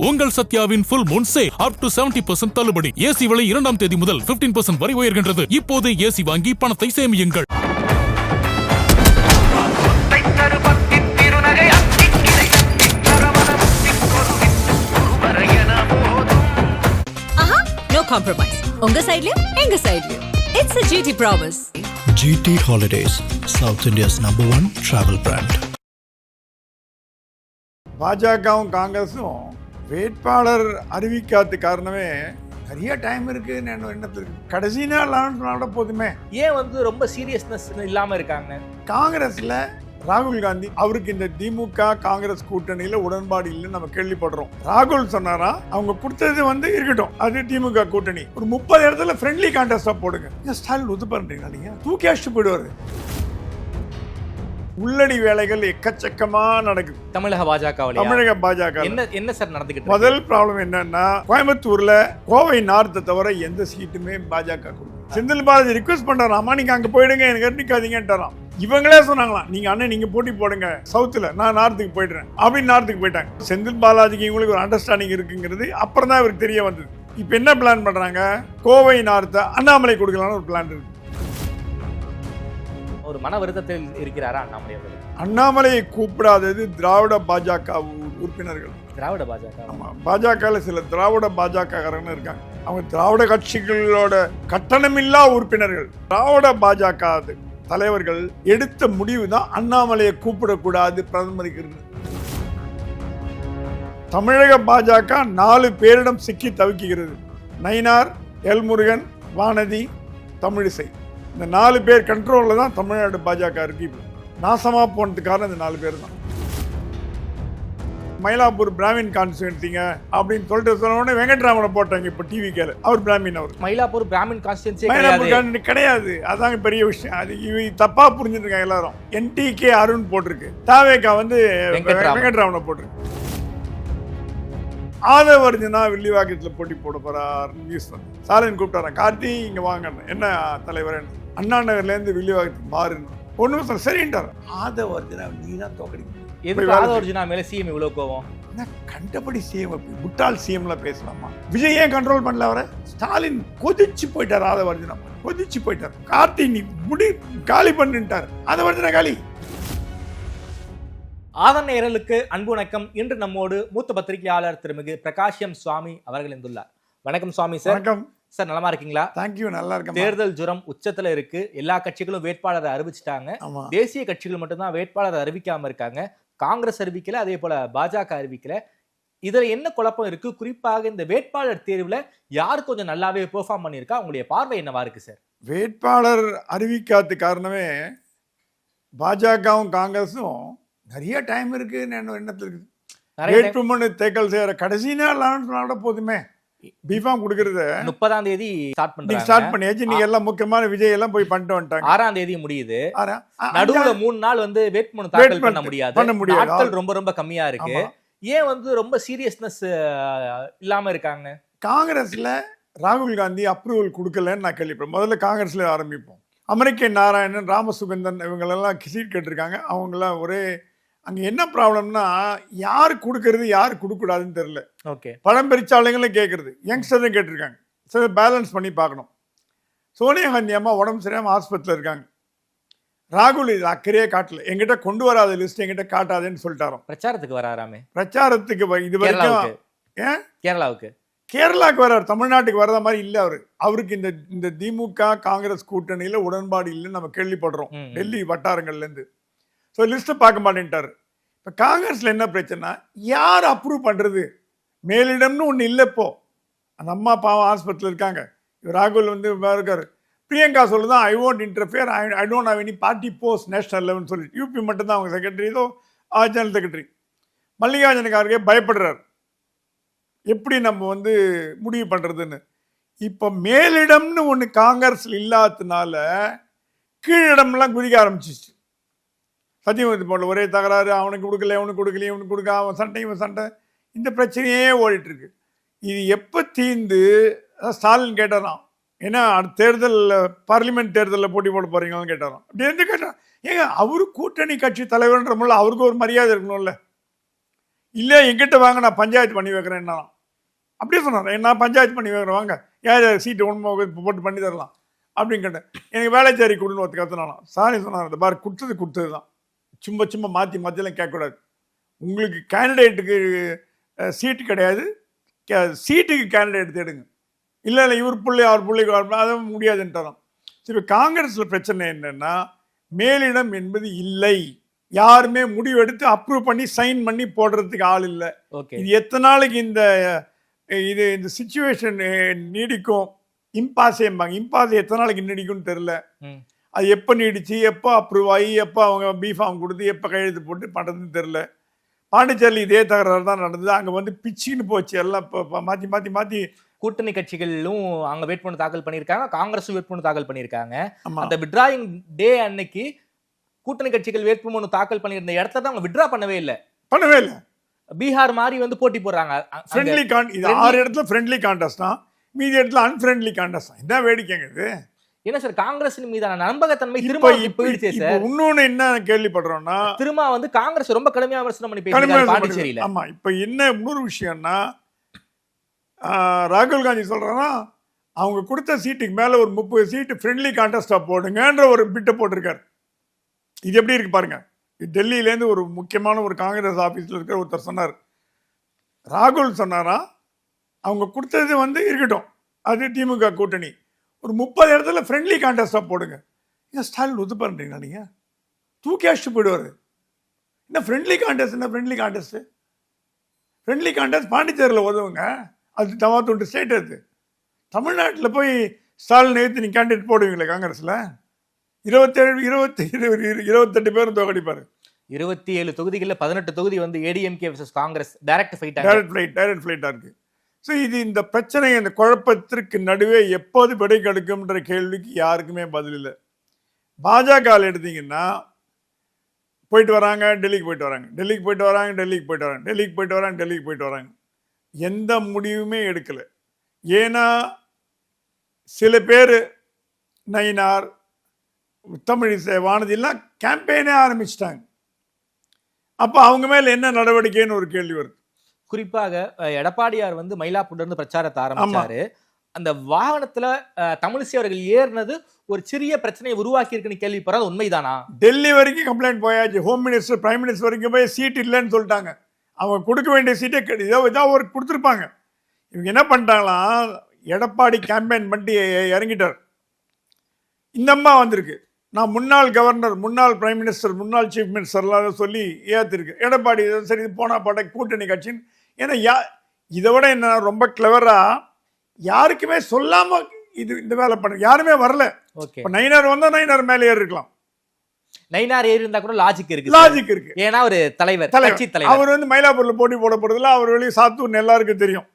உங்கள் சத்யாவின் full moon sale up to 70% தள்ளுபடி. AC விலை 2ஆம் தேதி முதல் 15% வரை உயர்கின்றது. இப்போது ஏசி வாங்கி பணத்தை சேமியுங்கள். No compromise. உங்க சைடுலயும் எங்க சைடுலயும். It's a GT promise. GT Holidays, South India's #1 travel brand. பாஜகவும் காங்கிரஸும் வேட்பாளர் அறிவிக்காத காரணமே நிறைய டைம் இருக்குன்னு எண்ணத்துக்கு கடைசி நாள் நாட போதுமே. ஏன் ரொம்ப சீரியஸ்னஸ் இல்லாம இருக்காங்க காங்கிரஸ்ல ராகுல் காந்தி அவருக்கு இந்த திமுக காங்கிரஸ் கூட்டணியில உடன்பாடு இல்லைன்னு நம்ம கேள்விப்படுறோம். ராகுல் சொன்னாரா அவங்க கொடுத்தது இருக்கட்டும், அது திமுக கூட்டணி ஒரு 30 இடத்துல ஃப்ரெண்ட்லி கான்டெஸ்டா போடுங்க. ஸ்டாலின் ஒத்து பண்றீங்களா? நீங்க தூக்கி அடிச்சு போயிடுவாரு. உள்ளடி வேலைகள் எக்கச்சக்கமா நடக்குது தமிழக பாஜக. என்ன சார் நடந்துக்கிட்டு? முதல் ப்ராப்ளம் என்னன்னா, கோயம்புத்தூர்ல கோவை நார்த்தை தவிர எந்த சீட்டுமே பாஜக கொடுக்கும். செந்தில் பாலாஜி ரிக்வெஸ்ட் பண்றாராமா, நீங்க அங்க போயிடுங்க, எனக்கு நிக்காதீங்கன்றாராம். இவங்களே சொன்னாங்களாம், நீங்க அண்ணன் நீங்க போட்டி போடுங்க சவுத்துல, நான் நார்த்துக்கு போயிடுறேன் அப்படின்னு நார்த்துக்கு போயிட்டாங்க. செந்தில் பாலாஜிக்கு இவங்களுக்கு ஒரு அண்டர்ஸ்டாண்டிங் இருக்குங்கிறது அப்புறம் தான் இவருக்கு தெரிய வந்தது. இப்ப என்ன பிளான் பண்றாங்க, கோவை நார்த்தை அண்ணாமலை கொடுக்கலாம்னு ஒரு பிளான் இருக்கு. ஒரு மன வருத்தத்தில் இருக்கிறாரா அண்ணாமலை? அண்ணாமலையை கூப்பிடாதது திராவிட பாஜக உறுப்பினர்கள். திராவிட பாஜக? ஆமா, பாஜக சில திராவிட பாஜக இருக்காங்க. அவங்க திராவிட கட்சிகளோட கட்டணமில்லா உறுப்பினர்கள். திராவிட பாஜக தலைவர்கள் எடுத்த முடிவு தான் அண்ணாமலையை கூப்பிடக்கூடாது பிரதமருக்கு. தமிழக பாஜக 4 பேரிடம் சிக்கி தவிக்கிறது. நயினார், எல்முருகன், வானதி, தமிழிசை. இந்த 4 பேர் கண்ட்ரோல்ல தான் தமிழ்நாடு பாஜக இருக்கு. நாசமா போனதுக்கு காரணம் இந்த 4 பேர் தான். மயிலாப்பூர் பிராமின் கான்ஸ்டியூன்சிங்க அப்படின்னு சொல்லிட்டு சொன்ன உடனே வெங்கட்ராமனை போட்டாங்க. இப்ப டிவி கேல அவர் பிராமின். அவர் மயிலாப்பூர் பிராமின் கான்ஸ்டியூன்சி கிடையாது. அதாங்க பெரிய விஷயம். அது இவ தப்பா புரிஞ்சுருக்காங்க எல்லாரும். NTK அருண் போட்டிருக்கு, தாவேகா வெங்கட்ராமனை போட்டிருக்கு. ஆதவர்ஜனா வில்லிவாக்கத்தில் போட்டி போட போறார் நியூஸ் வந்து ஸ்டாலின் கூப்பிட்டாரன். கார்த்தி இங்க வாங்க, என்ன தலைவர், அண்ணா நகர்ல இருந்து வில்லிவாக்கத்துக்கு மாறுன்னு ஒண்ணு சரின்ட்டார். ஆதவர்ஜனா நீ தான் தோக்கடிக்க. ஆதவர்ஜனா மேல சிஎம் இவ்வளவு கோவம்? கண்டபடி சிஎம் முட்டாள் சிஎம்ல பேசலாமா? விஜய் ஏன் கண்ட்ரோல் பண்ணல அவரை? ஸ்டாலின் கொதிச்சு போயிட்டார். ஆதவர்ஜனா கொதிச்சு போயிட்டார். கார்த்தி நீ முடி காலி பண்ணிட்டார். ஆதவர்ஜனா காலி. ஆதன் நேயர்களுக்கு அன்பு வணக்கம். இன்று நம்மோடு மூத்த பத்திரிகையாளர் திருமிகு பிரகாஷ்யம் சுவாமி அவர்கள் இருந்துள்ளார். வணக்கம் சுவாமி சார். வணக்கம் சார், நலமா இருக்கீங்களா? தேங்க்யூ, நல்லா இருக்கேன். தேர்தல் ஜுரம் உச்சத்துல இருக்கு. எல்லா கட்சிகளும் வேட்பாளரை அறிவிச்சிட்டாங்க. தேசிய கட்சிகள் மட்டும்தான் வேட்பாளரை அறிவிக்காம இருக்காங்க. காங்கிரஸ் அறிவிக்கல, அதே போல பாஜக அறிவிக்கல. இதுல என்ன குழப்பம் இருக்கு? குறிப்பாக இந்த வேட்பாளர் தேர்வுல யாரு கொஞ்சம் நல்லாவே பெர்ஃபார்ம் பண்ணிருக்கா? உங்களுடைய பார்வை என்னவா இருக்கு சார்? வேட்பாளர் அறிவிக்காத காரணமே பாஜகவும் காங்கிரஸும் நிறைய டைம் இருக்குன்னு எண்ணத்துல இருக்குது. வேட்புமனு தேக்கல் செய்யற கடைசி நாள் நாட போதுமே. பிஃபார்ம் கொடுக்கறது 30ஆம் தேதி ஸ்டார்ட் பண்ணியாச்சு. நீங்க எல்லாம் முக்கியமான விஜய் எல்லாம் போய் பண்ணிட்டு வந்துட்டாங்க. 6ஆம் தேதி முடியுது. நடுவுல 3 நாள் வேட்புமனு தாக்கல் பண்ண முடியாது. நாட்கள் ரொம்ப ரொம்ப கம்மியா இருக்கு. ஏன் ரொம்ப சீரியஸ்னஸ் இல்லாம இருக்காங்க? காங்கிரஸ்ல ராகுல் காந்தி அப்ரூவல் கொடுக்கலன்னு நான் கேள்விப்பேன். முதல்ல காங்கிரஸ்ல ஆரம்பிப்போம். அமெரிக்க நாராயணன், ராமசுகந்தன் இவங்களெல்லாம் சீட் கேட்டிருக்காங்க. அவங்களாம் ஒரே அங்கே என்ன ப்ராப்ளம்னா, யார் கொடுக்கறது யார் கொடுக்கூடாதுன்னு தெரியல. ஓகே, பழம்பெரிச்சாலைங்களும் கேட்கறது, யங்ஸ்டரும் கேட்டிருக்காங்க. சரி, பேலன்ஸ் பண்ணி பார்க்கணும். சோனியா காந்தி அம்மா உடம்பு சரியாமல் ஹாஸ்பிட்டலில் இருக்காங்க. ராகுல் இது அக்கறையே காட்டல. எங்கிட்ட கொண்டு வராத லிஸ்ட் எங்கிட்ட காட்டாதேன்னு சொல்லிட்டாராம். பிரச்சாரத்துக்கு வராராமே. பிரச்சாரத்துக்கு இது வரைக்கும் ஏன் கேரளாவுக்கு வர்றாரு, தமிழ்நாட்டுக்கு வர்ற மாதிரி இல்லை. அவருக்கு இந்த திமுக காங்கிரஸ் கூட்டணியில் உடன்பாடு இல்லைன்னு நம்ம கேள்விப்படுறோம் டெல்லி வட்டாரங்கள்லேருந்து. ஸோ லிஸ்ட்டை பார்க்க மாட்டேன்ட்டார். இப்போ காங்கிரஸில் என்ன பிரச்சனை, யார் அப்ரூவ் பண்ணுறது? மேலிடம்னு ஒன்று இல்லை. இப்போ அந்த அம்மா பாவம் ஹாஸ்பிட்டலில் இருக்காங்க. ராகுல் இருக்கார். பிரியங்கா சொல்லுதான், I won't interfere, I don't have any party post national லெவல்னு சொல்லி யூபி மட்டும்தான் அவங்க செக்ரட்டரி, ஏதோ ஜெனரல் செக்ரட்டரி. மல்லிகார்ஜுன கார்கே பயப்படுறார், எப்படி நம்ம முடிவு பண்ணுறதுன்னு. இப்போ மேலிடம்னு ஒன்று காங்கிரஸில் இல்லாததுனால கீழிடம்லாம் குதிக்க ஆரம்பிச்சிச்சு. சத்தியமூர்த்தி போல ஒரே தகராறு, அவனுக்கு கொடுக்கல, அவனுக்கு கொடுக்கலையே, அவனுக்கு கொடுக்க, அவன் சண்டை இவன் சண்டை, இந்த பிரச்சனையே ஓடிட்டுருக்கு. இது எப்போ தீர்ந்து? ஸ்டாலின் கேட்டாராம், ஏன்னா தேர்தலில் பார்லிமெண்ட் தேர்தலில் போட்டி போட போகிறீங்களான்னு கேட்டாராம். அப்படி எந்த கேட்டான்? ஏங்க அவரு கூட்டணி கட்சி தலைவர்ன்ற முள்ள அவருக்கு ஒரு மரியாதை இருக்கணும்ல. இல்லை எங்கிட்ட வாங்க நான் பஞ்சாயத்து பண்ணி வைக்கிறேன் என்ன அப்படியே சொன்னார். நான் பஞ்சாயத்து பண்ணி வைக்கிறேன் வாங்க, யார் யார் சீட்டு ஒன்று போட்டு பண்ணி தரலாம் அப்படின்னு கேட்டேன். எனக்கு வேலைச்சாரி கொடுன்னு ஒருத்த கற்றுனாலாம். சாரி சொன்னார், இந்த பாரு கொடுத்தது தான், சும்மா மாற்றிலாம் கேட்கக்கூடாது. உங்களுக்கு கேண்டிடேட்டுக்கு சீட்டு கிடையாது, சீட்டுக்கு கேண்டிடேட் தேடுங்க. இல்லை இவர் பிள்ளை அவர் பிள்ளைக்கு அதை முடியாதுன்ட்டாராம். இப்போ காங்கிரஸில் பிரச்சனை என்னன்னா மேலிடம் என்பது இல்லை, யாருமே முடிவெடுத்து அப்ரூவ் பண்ணி சைன் பண்ணி போடுறதுக்கு ஆள் இல்லை. இது எத்தனை நாளைக்கு இந்த சிச்சுவேஷன் நீடிக்கும்? இம்பாஸ் எத்தனை நாளைக்கு நீடிக்கும்னு தெரியல. அது எப்போ நீடிச்சு, எப்போ அப்ரூவ் ஆகி, எப்போ அவங்க பிஃபார்ம் கொடுத்து, எப்போ கையெழுத்து போட்டு பண்ணுறதுன்னு தெரில. பாண்டிச்சேரியில் இதே தகராறு தான் நடந்தது. அங்கே வந்து பிச்சின்னு போச்சு எல்லாம். இப்போ மாற்றி கூட்டணி கட்சிகளும் அங்க வேட்புமனு தாக்கல் பண்ணியிருக்காங்க, காங்கிரஸும் வேட்புமனு தாக்கல் பண்ணியிருக்காங்க. அந்த விட்ராயிங் டே அன்னைக்கு கூட்டணி கட்சிகள் வேட்புமனு தாக்கல் பண்ணியிருந்த இடத்துல தான் அவங்க விட்ரா பண்ணவே இல்லை. பீகார் மாதிரி வந்து போட்டி போடுறாங்க. இது 6 இடத்துல ஃப்ரெண்ட்லி கான்டெஸ்ட் தான், மீதி இடத்துல அன்ஃப்ரெண்ட்லி கான்டெஸ்ட் தான். இதான் வேடிக்கைங்க இது. என்ன சார், காங்கிரஸ் மீதான நம்பகத்தன்மை திரும்ப போயிடுச்சே சார். இன்னொன்னு என்ன கேள்விப்படுறோம்னா, திரும்ப வந்து காங்கிரஸ் ரொம்ப கடுமையா விமர்சனம் பண்ணி பேசுறாங்க பாண்டிச்சேரியில. ஆமா, இப்ப என்ன இன்னொரு விஷயம்னா, ராகுல் காந்தி சொல்றாங்கன்னா அவங்க கொடுத்த சீட்டுக்கு மேல ஒரு 30 சீட்டு ஃப்ரெண்ட்லி கான்டெஸ்டா போடுங்கன்ற ஒரு பிட்டை போட்டிருக்காரு. இது எப்படி இருக்கு பாருங்க. டெல்லியிலேருந்து ஒரு முக்கியமான ஒரு காங்கிரஸ் ஆஃபீஸில் இருக்கிற ஒருத்தர் சொன்னார், ராகுல் சொன்னாரா அவங்க கொடுத்தது வந்து இருக்கட்டும், அது திமுக கூட்டணி, ஒரு 30 இடத்துல ஃப்ரெண்ட்லி கான்டெஸ்டாக போடுங்க. ஏன் ஸ்டாலின் ஒத்து பண்ணுறீங்களா? நீங்கள் தூக்கி அடிச்சுட்டு போயிடுவார். என்ன ஃப்ரெண்ட்லி கான்டெஸ்ட்? என்ன ஃப்ரெண்ட்லி கான்டெஸ்ட்டு? ஃப்ரெண்ட்லி கான்டெஸ்ட் பாண்டிச்சேரியில் உதவுங்க, அது 22 ஸ்டேட். அது தமிழ்நாட்டில் போய் ஸ்டாலின் எடுத்து நீங்கள் கேண்டிடேட் போடுவீங்களே காங்கிரஸில்? 28 பேரும் தோக்கடிப்பாரு. 27 தொகுதிகளில் 18 தொகுதி வந்து ஏடிஎம்கே வெர்சஸ் காங்கிரஸ் டைரக்ட் ஃபிளைட்டா இருக்கு. ஸோ இது இந்த பிரச்சனை, இந்த குழப்பத்திற்கு நடுவே எப்போது விடை கிடைக்கும்ன்ற கேள்விக்கு யாருக்குமே பதில் இல்லை. பாஜக எடுத்தீங்கன்னா போயிட்டு வராங்க, டெல்லிக்கு போயிட்டு வராங்க, டெல்லிக்கு போயிட்டு வராங்க, டெல்லிக்கு போயிட்டு வராங்க, டெல்லிக்கு போயிட்டு வராங்க, டெல்லிக்கு போயிட்டு வராங்க. எந்த முடிவுமே எடுக்கலை. ஏன்னா சில பேர் நயினார், தமிழிசை, வானதியெல்லாம் கேம்பெயினே ஆரம்பிச்சிட்டாங்க. அப்போ அவங்க மேல என்ன நடவடிக்கைன்னு ஒரு கேள்வி வருது. குறிப்பாக எடப்பாடியார் வந்து மயிலாப்பூர்ல இருந்து பிரச்சாரத்தை ஆரம்பிச்சாரு. அந்த வாகனத்துல தமிழிசை அவர்கள் ஏறினது ஒரு சிறிய பிரச்சனையை உருவாக்கி இருக்குன்னு கேள்விப்படுறது உண்மைதானா? டெல்லி வரைக்கும் கம்ப்ளைண்ட் போயாச்சு. ஹோம் மினிஸ்டர், பிரைம் மினிஸ்டர் வரைக்கும் போய் சீட் இல்லைன்னு சொல்லிட்டாங்க. அவங்க கொடுக்க வேண்டிய சீட்டை ஏதாவது ஒரு கொடுத்துருப்பாங்க. இவங்க என்ன பண்ணிட்டாங்களாம், எடப்பாடி கேம்பெயின் பண்ணி இறங்கிட்டார். இந்த அம்மா வந்திருக்கு, நான் முன்னாள் கவர்னர், முன்னாள் பிரைம் மினிஸ்டர், முன்னாள் சீஃப் மினிஸ்டர்லாம் சொல்லி ஏற்றிருக்கு. எடப்பாடி சரி போனா பாட்ட கூட்டணி கட்சின்னு. ஏன்னா இதை விட என்ன ரொம்ப கிளவராக யாருக்குமே சொல்லாமல் இந்த வேலை பண்ண யாருமே வரல. நயினார் வந்தால் நயினார் மேலே ஏறி இருக்கலாம், நயினார் ஏறி இருந்தா கூட லாஜிக் இருக்கு. ஏன்னா ஒரு தலைவர், அவர் வந்து மயிலாப்பூர்ல போட்டி போட போறதுல அவர் வெளியே சாத்தூர் எல்லாருக்கும் தெரியும்.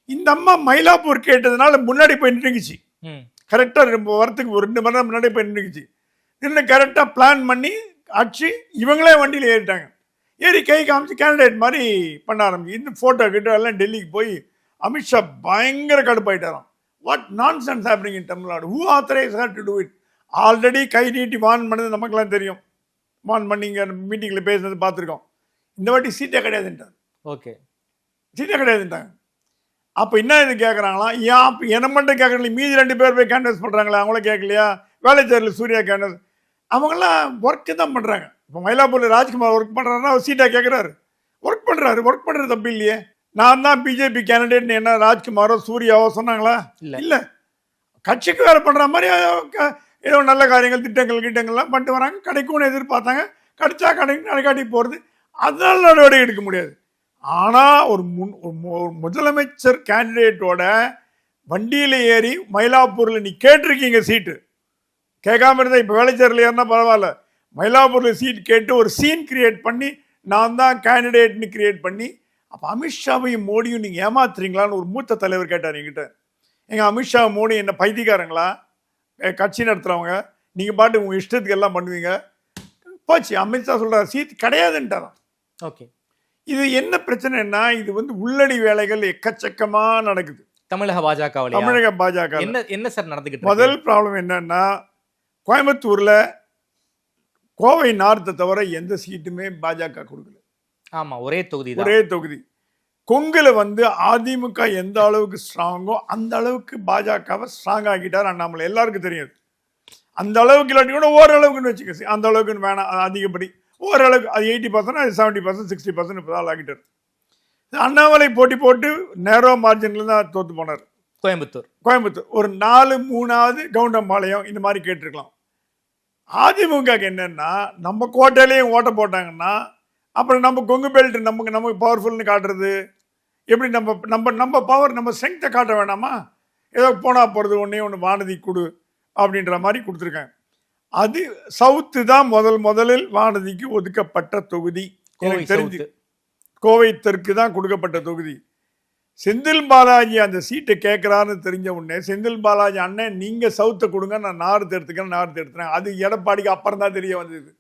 இந்த அம்மா மயிலாப்பூர் கேட்டதுனால முன்னாடி போய் நின்றுச்சு. கரெக்டாக வரத்துக்கு ஒரு 2 மணி நேரம் முன்னாடி போய் நின்றுச்சு. நின்று கரெக்டாக பிளான் பண்ணி அடிச்சு இவங்களே வண்டியில் ஏறிட்டாங்க. ஏறி கை காமிச்சு கேண்டிடேட் மாதிரி பண்ண ஆரம்பிச்சு. இந்த ஃபோட்டோ கிட்ட எல்லாம் டெல்லிக்கு போய் அமித்ஷா பயங்கர கடுப்பாயிட்டாராம். வாட் நான் sense happening in Tamil Nadu, who authorise her to do it? Already கை நீட்டி வான் பண்ணது நமக்குலாம் தெரியும். வான் பண்ணி இங்கே மீட்டிங்கில் பேசுனது பார்த்துருக்கோம். இந்த வாட்டி சீட்டே கிடையாதுன்ட்டார். சீட்டே கிடையாதுன்ட்டாங்க. அப்போ என்ன இது கேட்குறாங்களா? ஏன் என்ன மட்டும் கேட்குறீங்க, மீதி 2 பேர் போய் கேன்வஸ் பண்ணுறாங்களா? அவங்கள கேட்கலையா? வேலைச்சேரில் சூர்யா கேன்வஸ், அவங்கெல்லாம் ஒர்க்கு தான் பண்ணுறாங்க. இப்போ மயிலாப்பூரில் ராஜ்குமார் ஒர்க் பண்ணுறாருன்னா அவர் சீட்டாக கேட்குறாரு. ஒர்க் பண்ணுறது தப்பு இல்லையே. நான் தான் பிஜேபி கேண்டிடேட்னு என்ன ராஜ்குமாரோ சூர்யாவோ சொன்னாங்களா? இல்லை. கட்சிக்கு வேலை பண்ணுற மாதிரி ஏதோ நல்ல காரியங்கள், திட்டங்கள்லாம் பண்ணிட்டு வராங்க. கிடைக்கும்னு எதிர்பார்த்தாங்க, கிடைச்சா கடைக்காட்டி போகிறது. அதனால நடவடிக்கை எடுக்க முடியாது. ஆனால் ஒரு முதலமைச்சர் கேண்டிடேட்டோட வண்டியில் ஏறி மயிலாப்பூரில் நீ கேட்டிருக்கீங்க சீட்டு, கேட்காம இருந்தால் இப்போ வேலைச்சேரில் ஏறினா பரவாயில்ல, மயிலாப்பூரில் சீட் கேட்டு ஒரு சீன் கிரியேட் பண்ணி நான் தான் கேண்டிடேட்னு கிரியேட் பண்ணி, அப்போ அமித்ஷாவையும் மோடியும் நீங்கள் ஏமாத்துறீங்களான்னு ஒரு மூத்த தலைவர் கேட்டார் என்கிட்ட. எங்கள் அமித்ஷா மோடி என்ன பைத்தியக்காரங்களா, கட்சி நடத்துகிறவங்க, நீங்கள் பாட்டு உங்கள் இஷ்டத்துக்கு எல்லாம் பண்ணுவீங்க போச்சு. அமித்ஷா சொல்கிறார் சீட் கிடையாதுன்ட்டாரான். இது என்ன பிரச்சனைன்னா, இது வந்து உள்ளடி வேலைகள் எக்கச்சக்கமாக நடக்குது தமிழக பாஜக. என்ன சார் நடந்துக்கிட்டு? முதல் ப்ராப்ளம் என்னன்னா, கோயம்புத்தூரில் கோவை நார்த்தை தவிர எந்த சீட்டுமே பாஜக கொடுக்கல. ஆமா, ஒரே தொகுதி. கொங்குல வந்து அதிமுக எந்த அளவுக்கு ஸ்ட்ராங்கோ அந்த அளவுக்கு பாஜகவை ஸ்ட்ராங் ஆக்கிட்டார் அண்ணாமலை. எல்லாருக்கும் தெரியாது. அந்த அளவுக்கு இல்லாட்டி கூட ஓரளவுக்குன்னு வச்சுக்க, அந்த அளவுக்குன்னு வேணாம், அதிகப்படி ஓரளவுக்கு அது 80%, அது 70%, 60% இப்போ தான் ஆகிட்டார். அண்ணாமலை போட்டி போட்டு நேரோ மார்ஜினில் தான் தோத்து போனார். கோயம்புத்தூர் ஒரு 4-3 கவுண்டம்பாளையம் இந்த மாதிரி கேட்டிருக்கலாம். அதிமுக என்னன்னா நம்ம கோட்டையிலையும் ஓட்ட போட்டாங்கன்னா அப்புறம் நம்ம கொங்கு பெல்ட் நமக்கு பவர்ஃபுல்னு காட்டுறது எப்படி? நம்ம பவர், நம்ம ஸ்ட்ரென்த்தை காட்ட வேணாமா? ஏதோ போனா போகிறது ஒன்று வானதி கொடு அப்படின்ற மாதிரி கொடுத்துருக்காங்க. அது சவுத்து தான் முதலில் வானதிக்கு ஒதுக்கப்பட்ட தொகுதி. எனக்கு தெரிஞ்சு கோவை தெற்கு தான் கொடுக்கப்பட்ட தொகுதி. செந்தில் பாலாஜி அந்த சீட்டை கேட்குறாருன்னு தெரிஞ்ச உடனே செந்தில் பாலாஜி அண்ணன் நீங்கள் சவுத்தை கொடுங்க, நான் நார்த்து எடுத்துக்கிறேன். அது எடப்பாடிக்கு அப்புறம் தான் தெரிய வந்தது.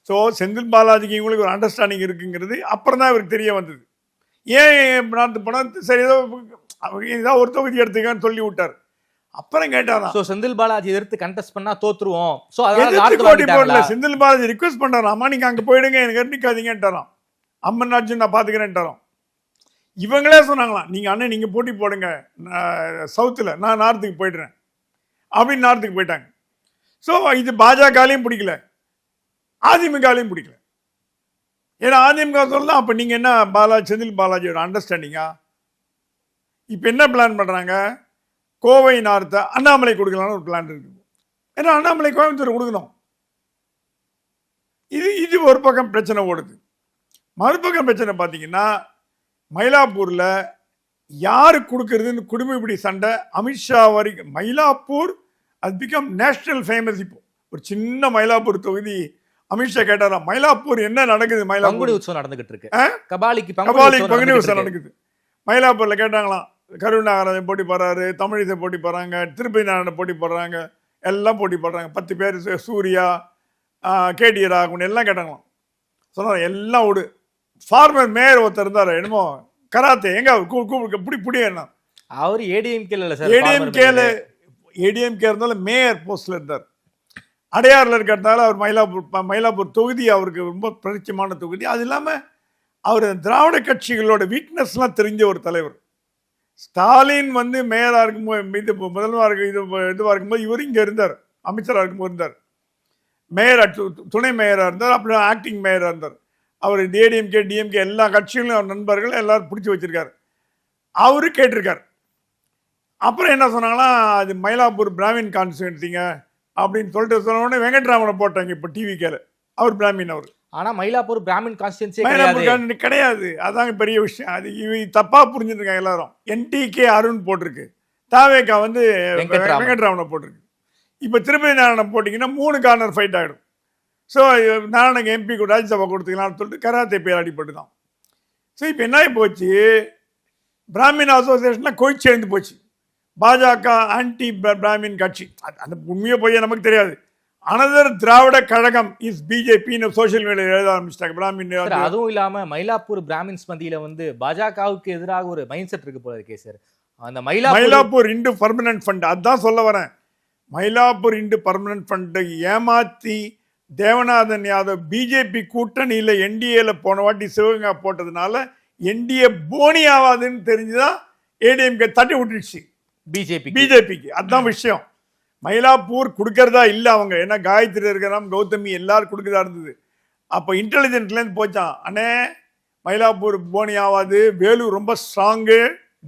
ஸோ செந்தில் பாலாஜிக்கு இவங்களுக்கு ஒரு அண்டர்ஸ்டாண்டிங் இருக்குங்கிறது அப்புறம் தான் இவருக்கு தெரிய வந்தது. ஏன் நார்த்து போனால் சரி ஏதோ ஒரு தொகுதி எடுத்துக்கன்னு சொல்லி விட்டார். அப்புறம் கேட்டாராம், செந்தில் பாலாஜி எதிர்த்து கண்டெஸ்ட் பண்ணா தோத்துருவோம், செந்தில் பாலாஜி ரிக்வெஸ்ட் பண்றாராம், அம்மா நீங்க அங்க போயிடுங்க, எனக்கு எண்ணிக்காதீங்கன்றாராம். அம்மன் அர்ஜுன் நான் பாத்துக்கிறேன்ட்டாராம். இவங்களே சொன்னாங்களாம், நீங்க அண்ணன் நீங்க போட்டி போடுங்க சவுத்துல, நான் நார்த்துக்கு போயிடுறேன் அப்படின்னு நார்த்துக்கு போயிட்டாங்க. ஸோ இது பாஜகலையும் பிடிக்கல, அதிமுகலையும் பிடிக்கல. ஏன்னா அதிமுக சொல்லலாம், அப்ப நீங்க என்ன செந்தில் பாலாஜியோட அண்டர்ஸ்டாண்டிங்கா? இப்ப என்ன பிளான் பண்றாங்க? கோவை நார்த்தை அண்ணாமலை கொடுக்கலான்னு ஒரு பிளான் இருக்கு. ஏன்னா அண்ணாமலை கோயம்புத்தூர் கொடுக்கணும். இது ஒரு பக்கம் பிரச்சனை ஓடுது. மறுபக்கம் பிரச்சனை பார்த்தீங்கன்னா மயிலாப்பூர்ல யாரு கொடுக்கறதுன்னு குடும்பப்படி சண்டை. அமித்ஷா வரைக்கும் மயிலாப்பூர் அது பிகம் நேஷனல் ஃபேமஸ். இப்போ ஒரு சின்ன மயிலாப்பூர் தொகுதி அமித்ஷா கேட்டாரா, மயிலாப்பூர் என்ன நடக்குது? மயிலாப்பூர் உற்சவம் நடந்துகிட்டு இருக்கு, கபாலிக்கு பங்குனி உற்சவம் நடக்குது. மயிலாப்பூர்ல கேட்டாங்களாம், கருணாகரன் போட்டி போடுறாரு, தமிழிசை போட்டி போடுறாங்க, திருப்பதி நாராயணன் போட்டி போடுறாங்க, எல்லாம் போட்டி போடுறாங்க. 10 பேர், சூர்யா, கேடி ராகவன் எல்லாம் கேட்டாங்களாம். சொன்னார் எல்லாம் விடு. ஃபார்மர் மேயர் ஒருத்தர் இருந்தார், என்னமோ கராத்தே, எங்க புடி என்ன அவர் ஏடிஎம்கே இருந்தாலும் மேயர் போஸ்ட்ல இருந்தார். அடையாறுல இருக்கிறதுனால அவர் மயிலாப்பூர் தொகுதி அவருக்கு ரொம்ப பரிச்சயமான தொகுதி. அது இல்லாமல் அவர் திராவிட கட்சிகளோட வீக்னஸ்லாம் தெரிஞ்ச ஒரு தலைவர். ஸ்டாலின் வந்து மேயராக இருக்கும்போது, இது முதல்வராக இதுவாக இருக்கும்போது இவர் இங்கே இருந்தார், அமைச்சராக இருக்கும்போது இருந்தார், துணை மேயராக இருந்தார், அப்புறம் ஆக்டிங் மேயராக இருந்தார். அவர் ஏடிஎம்கே டிஎம்கே எல்லா கட்சிகளும் அவர் நண்பர்கள் எல்லாரும் பிடிச்சி வச்சிருக்காரு. அவரு கேட்டிருக்கார். அப்புறம் என்ன சொன்னாங்கன்னா, அது மயிலாப்பூர் பிராமின் கான்ஸ்டியூன்சிங்க அப்படின்னு சொல்லிட்டு சொன்ன உடனே வெங்கட்ராமனை போட்டாங்க. இப்போ டிவிக்கேல அவர் பிராமின். அவர் ஆனா மயிலாப்பூர் பிராமின் கான்ஸ்டியூன்சி கிடையாது. அதாங்க பெரிய விஷயம். அது தப்பா புரிஞ்சுருக்காங்க எல்லாரும். என்டிகே அருண் போட்டிருக்கு, தாவேகா வந்து வெங்கட்ராமனை போட்டிருக்கு. இப்போ திருப்பதி நாராயணன் போட்டிங்கன்னா 3 கார்னர் ஃபைட் ஆகிடும். ஸோ நாராயணன் எம்பி கூட ராஜ்யசபா கொடுத்துக்கலாம்னு சொல்லிட்டு கராத்தே பேர் அடிப்பட்டு தான். ஸோ இப்போ என்ன போச்சு, பிராமின் அசோசியேஷன்லாம் கோயிச்சு எழுந்து போச்சு. பாஜக ஆன்டி பிராமின் கட்சி, அந்த உண்மையை போய் நமக்கு தெரியாது. அனதர் திராவிட கழகம் இஸ் பிஜேபின்னு சோசியல் மீடியா எழுத ஆரம்பிச்சிட்டாங்க பிராமின். அதுவும் இல்லாம மயிலாப்பூர் பிராமின்ஸ் மத்தியில வந்து பாஜகவுக்கு எதிராக ஒரு மைண்ட் செட் இருக்கு போல இருக்கே சார். அந்த மயிலாப்பூர் இந்து பர்மனன்ட் ஃபண்ட், அதான் சொல்ல வரேன். மயிலாப்பூர் இந்து பர்மனன்ட் ஃபண்ட் ஏமாத்தி தேவநாதன் யாதவ் பிஜேபி கூட்டணியில் என்டிஏல போன வாட்டி சிவகங்கா போட்டதுனால என்டிஏ போனி ஆகாதுன்னு தெரிஞ்சுதான் ஏடிஎம்கே தட்டி விட்டுருச்சு பிஜேபிக்கு. அதுதான் விஷயம். மயிலாப்பூர் கொடுக்கறதா இல்லை அவங்க, ஏன்னா காயத்ரி இருக்கிறாம், கௌதமி எல்லாரும் கொடுக்கறதா இருந்தது. அப்போ இன்டெலிஜென்ட்லேருந்து போச்சான், அண்ணே மயிலாப்பூர் போனி ஆகாது, வேலூர் ரொம்ப strong,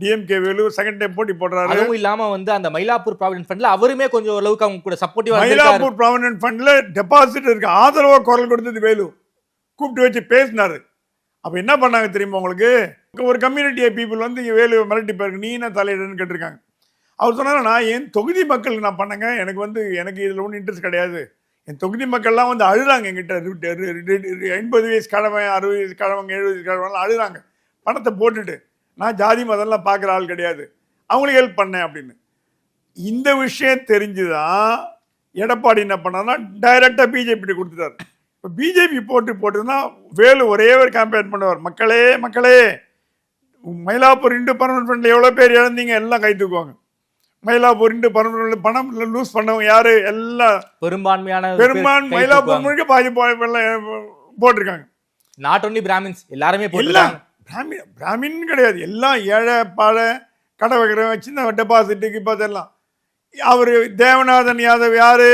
DMK Vellore second time போட்டி போடுறாரு. அதுவும் இல்லாம வந்து அந்த மயிலாப்பூர் ப்ராவிடன்ட் ஃபண்ட்ல அவருமே கொஞ்சம் ஓரளவுக்கு அவங்க கூட சப்போர்ட்டிவா. மயிலாப்பூர் ப்ராவிடன்ட் ஃபண்ட்ல டெபாசிட் இருக்கு, ஆதரவா குரல் கொடுத்தது வேலூர், கூப்பிட்டு வச்சு பேசினாரு. அப்ப என்ன பண்ணாங்க தெரியுமா உங்களுக்கு, ஒரு கம்யூனிட்டி பீப்புள் வந்து வேலூர் மிரட்டி பேருக்கு நீ என்ன தலையிடன்னு கேட்டிருக்காங்க. அவர் சொன்னார், நான் என் தொகுதி மக்களுக்கு நான் பண்ணேங்க, எனக்கு இதில் ஒன்றும் இன்ட்ரெஸ்ட் கிடையாது. என் தொகுதி மக்கள்லாம் வந்து அழுறாங்க என்கிட்ட, 80 வயசு கிழமை, 60 வயசு கிழவங்க, 70 வயசு கிழவங்கலாம் அழுறாங்க, பணத்தை போட்டுட்டு. நான் ஜாதி மதம்லாம் பார்க்குற ஆள் கிடையாது, அவங்களுக்கு ஹெல்ப் பண்ணேன் அப்படின்னு. இந்த விஷயம் தெரிஞ்சுதான் எடப்பாடி என்ன பண்ணார்னா டைரக்டாக பிஜேபி கொடுத்துட்டார். இப்போ பிஜேபி போட்டுன்னா வேலு ஒரே ஒரு கேம்பெயின் பண்ணுவார், மக்களே மயிலாப்பூர் இந்து பர்மனன்ட் ஃபண்ட்ல எவ்வளோ பேர் இழந்தீங்க எல்லாம் கை தூக்குவாங்க. மயிலாப்பூர் இந்து பர்மனன்ட் பணம் லூஸ் பண்ணவங்க யாரு, எல்லாம் பெரும்பான்மை மயிலாப்பூர் முழுக்க பாதி போட்டிருக்காங்க. நாட் ஒன்லி பிராமின்ஸ் எல்லாருமே எல்லாம் போட்டுருக்காங்க. பிராமின் கிடையாது, எல்லாம் ஏழை பாழை கடை வைக்கிற சின்ன டெபாசிட்டுக்கு இப்போ அதெல்லாம். அவர் தேவநாதன் யாதவ் யாரு,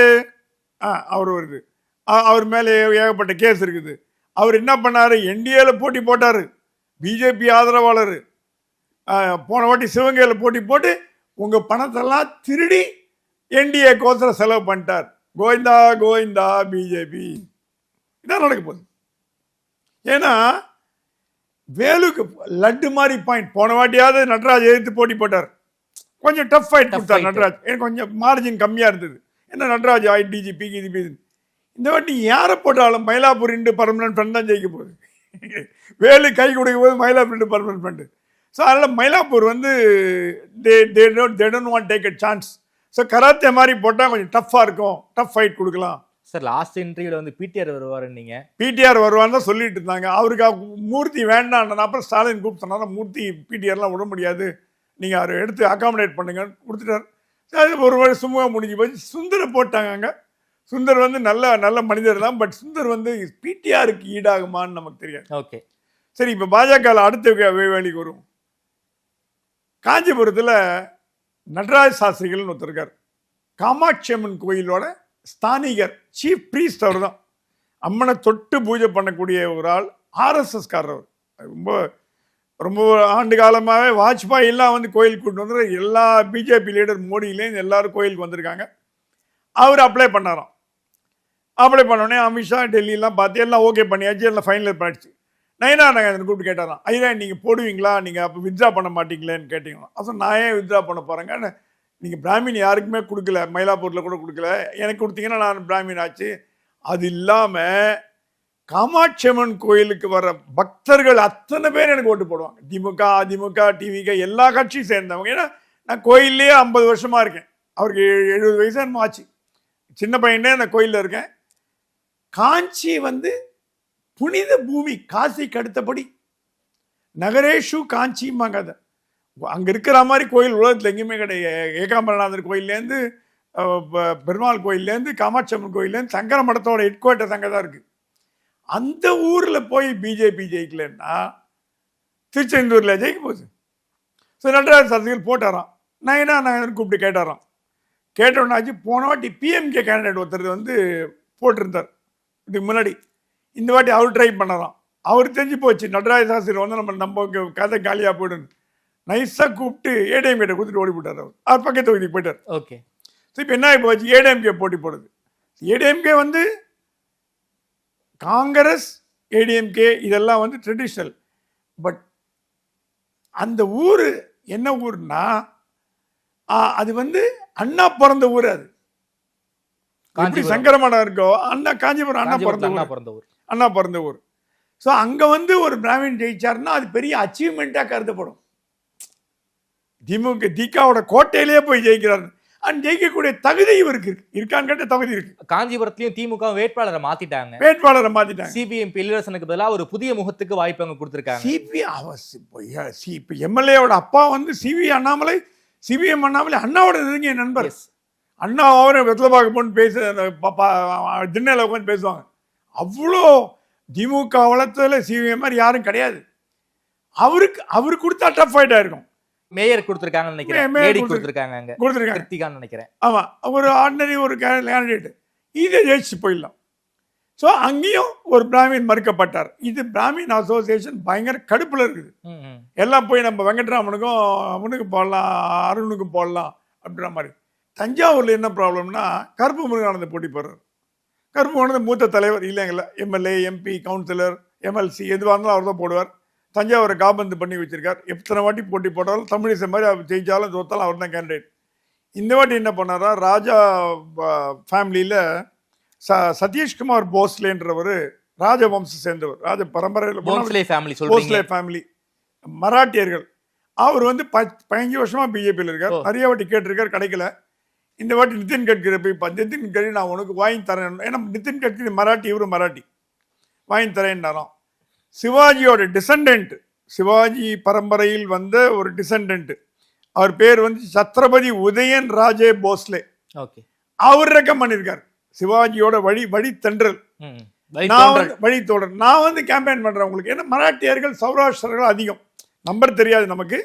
அவர் வருது, அவர் மேலே ஏகப்பட்ட கேஸ் இருக்குது. அவர் என்ன பண்ணாரு, என்டிஏல போட்டி போட்டாரு, பிஜேபி ஆதரவாளர். போன வாட்டி சிவகங்கையில் போட்டி போட்டு உங்க பணத்தெல்லாம் திருடி என்டிஏ கோசர செலவு பண்ணிட்டார். கோவிந்தா கோவிந்தா பிஜேபி. இதான் நடக்க போகுது. ஏன்னா வேலுக்கு லட்டு மாதிரி பாயிண்ட். போன வாட்டியாவது நடராஜ் எதிர்த்து போட்டி போட்டார், கொஞ்சம் டஃப் ஃபைட் கொடுத்தார் நடராஜ், எனக்கு கொஞ்சம் மார்ஜின் கம்மியாக இருந்தது. என்ன நடராஜ் டிஜிபி கிஜிபி. இந்த வாட்டி யாரை போட்டாலும் மயிலாப்பூர் இண்டு பர்மனன்ட் ஃபண்ட் தான் ஜெயிக்க போகுது. வேலு கை கொடுக்கும் போது Mylapore into permanent fund. So அதனால் மயிலாப்பூர் வந்து they don't want take a chance. So karate மாதிரி போட்டால் கொஞ்சம் டஃப்பாக இருக்கும், டஃப் ஃபைட் கொடுக்கலாம். சார் லாஸ்ட் இன்டர்வியூல வந்து பிடிஆர் வருவாரு, நீங்க பிடிஆர் வருவான்னு தான் சொல்லிட்டு இருந்தாங்க. அவருக்கு மூர்த்தி வேண்டாம், அப்புறம் ஸ்டாலின் கூப்பிட்டனால மூர்த்தி பிடிஆர்லாம் விட முடியாது, நீங்கள் அவரை எடுத்து அகாமடேட் பண்ணுங்கன்னு கொடுத்துட்டார். அது ஒரு வருஷம் சுமூகம் முடிஞ்சு போச்சு. சுந்தரை போட்டாங்க அங்கே. சுந்தர் வந்து நல்ல மனிதர் தான், பட் சுந்தர் வந்து பிடிஆருக்கு ஈடாகுமான்னு நமக்கு தெரியாது. ஓகே சரி, இப்போ பாஜக அடுத்த வேலைக்கு வரும். காஞ்சிபுரத்தில் நடராஜ் சாஸ்திரிகள்னு ஒருத்தர் இருக்கார். காமாட்சி அம்மன் கோயிலோட ஸ்தானிகர், சீஃப் பிரீஸ்ட் அவர் தான். அம்மனை தொட்டு பூஜை பண்ணக்கூடிய ஒரு ஆள், ஆர்எஸ்எஸ்காரர். ரொம்ப ரொம்ப ஆண்டு காலமாகவே வாஜ்பாய் எல்லாம் வந்து கோயிலுக்கு கூட்டு வந்து எல்லா பிஜேபி லீடர் மோடியிலேருந்து எல்லாரும் கோயிலுக்கு வந்திருக்காங்க. அவர் அப்ளை பண்ணாராம். அப்ளை பண்ணோடனே அமித்ஷா டெல்லியெல்லாம் பார்த்து எல்லாம் ஓகே பண்ணியாச்சு, எல்லாம் ஃபைனல் பண்ணிடுச்சு. நயனா நாங்கள் கூப்பிட்டு கேட்டாராம், ஐயா நீங்கள் போடுவீங்களா, நீங்கள் அப்போ வித்ட்ரா பண்ண மாட்டீங்களேன்னு கேட்டீங்களா. அப்புறம் நான் ஏன் வித்ட்ரா பண்ண போகிறேங்க, நீங்கள் பிராமின் யாருக்குமே கொடுக்கல, மயிலாப்பூரில் கூட கொடுக்கல, எனக்கு கொடுத்தீங்கன்னா நான் பிராமின் ஆச்சு. அது இல்லாமல் காமாட்சி அம்மன் கோயிலுக்கு வர பக்தர்கள் அத்தனை பேர் எனக்கு ஓட்டு போடுவாங்க. திமுக அதிமுக டிவிக எல்லா கட்சியும் சேர்ந்தவங்க. ஏன்னா நான் கோயிலே 50 வருஷமாக இருக்கேன், அவருக்கு 70 வயசு என்னமோ ஆச்சு. சின்ன பையனே அந்த கோயிலில் இருக்கேன். காஞ்சி வந்து புனித பூமி, காசிக்கு அடுத்தபடி நகரேஷு காஞ்சிம்பாங்க. அதை அங்கே இருக்கிற மாதிரி கோயில் உலகத்தில் எங்கேயுமே கிடையாது. ஏகாம்பரநாதர் கோயிலேருந்து பெருமாள் கோயிலேருந்து காமாட்சி அம்மன் கோயிலேருந்து சங்கர மடத்தோட ஹெட் குவார்ட்டர்ஸ் அங்கே தான் இருக்குது. அந்த ஊரில் போய் பிஜேபி ஜெயிக்கலன்னா திருச்செந்தூரில் ஜெயிக்க போகுது. ஸோ நடராஜ் சாஸ்திரிகள் போட்டாராம். நான் கூப்பிட்டு கேட்டாராம். கேட்டோன்னாச்சு, போன வாட்டி பிஎம்கே கேண்டிடேட் ஒருத்தர் வந்து போட்டிருந்தார் இதுக்கு முன்னாடி. இந்த வாட்டி அவர் ட்ரை பண்ணலாம். அவர் தெரிஞ்சு போச்சு நடராஜ சாஸ்திரி வந்து நம்ம கதை காலியாக போயிடுன்னு நைஸாக கூப்பிட்டு ஏடிஎம் கிட்ட கொடுத்துட்டு ஓடி போட்டார். அவர் பக்கத்து தொகுதிக்கு போயிட்டார். ஓகே. ஸோ இப்போ என்ன இப்போ வச்சு ஏடிஎம்கே போட்டி போடுது. ஏடிஎம்கே வந்து காங்கிரஸ் ஏடிஎம்கே இதெல்லாம் வந்து ட்ரெடிஷ்னல். பட் அந்த ஊர் என்ன ஊர்னா அது வந்து அண்ணா பிறந்த ஊர். அது எப்படி சங்கரமடம் இருக்கோ, அண்ணா காஞ்சிபுரம் அண்ணா பிறந்த ஊர். ஸோ அங்கே வந்து ஒரு பிராமின் ஜெயிச்சாருன்னா அது பெரிய அச்சீவ்மெண்ட்டாக கருதப்படும். திகாவோட கோட்டையிலேயே போய் ஜெயிக்கிறாரு. அண்ட் ஜெயிக்கக்கூடிய தகுதி இவருக்கு இருக்கான்னு கேட்ட தகுதி இருக்கு. காஞ்சிபுரத்திலையும் திமுக வேட்பாளரை மாத்திட்டாங்க. சிபிஎம் இளவரசனுக்கு பதிலாக ஒரு புதிய முகத்துக்கு வாய்ப்பு அங்க கொடுத்திருக்காங்க. எம்எல்ஏவோட அப்பா வந்து சிபிஎம் அண்ணாமலை அண்ணாவோட நெருங்கிய நண்பர். அண்ணா அவரை வெத்தலை பார்க்க போன்னு திண்ணையில் உட்காந்து பேசுவாங்க. அவ்வளோ திமுக வளர்த்ததுல சிபிஎம் மாதிரி யாரும் கிடையாது. அவருக்கு கொடுத்தா டஃப் ஃபைட்டா இருக்கும். மேயர் கொடுத்திருக்காங்கன்னு நினைக்கிறேன். ஆமா, ஒரு ஆர்டினரி ஒரு கேண்டிடேட் இதை ஜெயிச்சு போயிடலாம். ஸோ அங்கேயும் ஒரு பிராமின் மறுக்கப்பட்டார். இது பிராமின் அசோசியேஷன் பயங்கர கடுப்புல இருக்குது. எல்லாம் போய் நம்ம வெங்கட்ராமனுக்கும் அவனுக்கு போடலாம், அருணுக்கும் போடலாம் அப்படின்ற மாதிரி. தஞ்சாவூர்ல என்ன ப்ராப்ளம்னா, கருப்பு முருகானந்த போட்டி போடுறாரு. கருப்பு முருகானந்த மூத்த தலைவர் இல்லைங்களா, எம்எல்ஏ எம்பி கவுன்சிலர் எம்எல்சி எதுவாக இருந்தாலும் அவர் தான் போடுவார். தஞ்சாவூரை காபந்து பண்ணி வச்சிருக்கார். எத்தனை வாட்டி போட்டி போட்டாலும் தமிழிசை மாதிரி அவர் ஜெயிச்சாலும் தோத்தாலும் அவர் தான் கேண்டிடேட். இந்த வாட்டி என்ன பண்ணாரா, ராஜா ஃபேமிலியில் சதீஷ்குமார் போஸ்லேன்றவர் ராஜவம்சம் சேர்ந்தவர், ராஜ பரம்பரையில் போஸ்லே ஃபேமிலி மராட்டியர்கள். அவர் வந்து 15 வருஷமாக பிஜேபியில் இருக்கார். நிறைய வாட்டி கேட்டிருக்கார், கிடைக்கல. இந்த வாட்டி நிதின் கட்கரி போய் நிதின் கட்கரி நான் உனக்கு வாங்கி தரேன், ஏன்னா நிதின் கட்கரி மராட்டி, இவரு மராட்டி, வாங்கி தரேன்னாராம். சிவாஜியோட டிசண்டன்ட், சிவாஜி பரம்பரையில் வந்த ஒரு டிசண்டன்ட், அவர் பேர் வந்து சத்ரபதி உதயன் ராஜே போஸ்லே. அவர் ரெக்கம் பண்ணியிருக்கார். சிவாஜியோட வழி தென்றல். வழித்தோன்றல். நான் வந்து கேம்பெயின் பண்றேன் உங்களுக்கு. ஏன்னா மராட்டியர்கள் சௌராஷ்டிரர்கள் அதிகம். நம்பர் தெரியாது நமக்கு.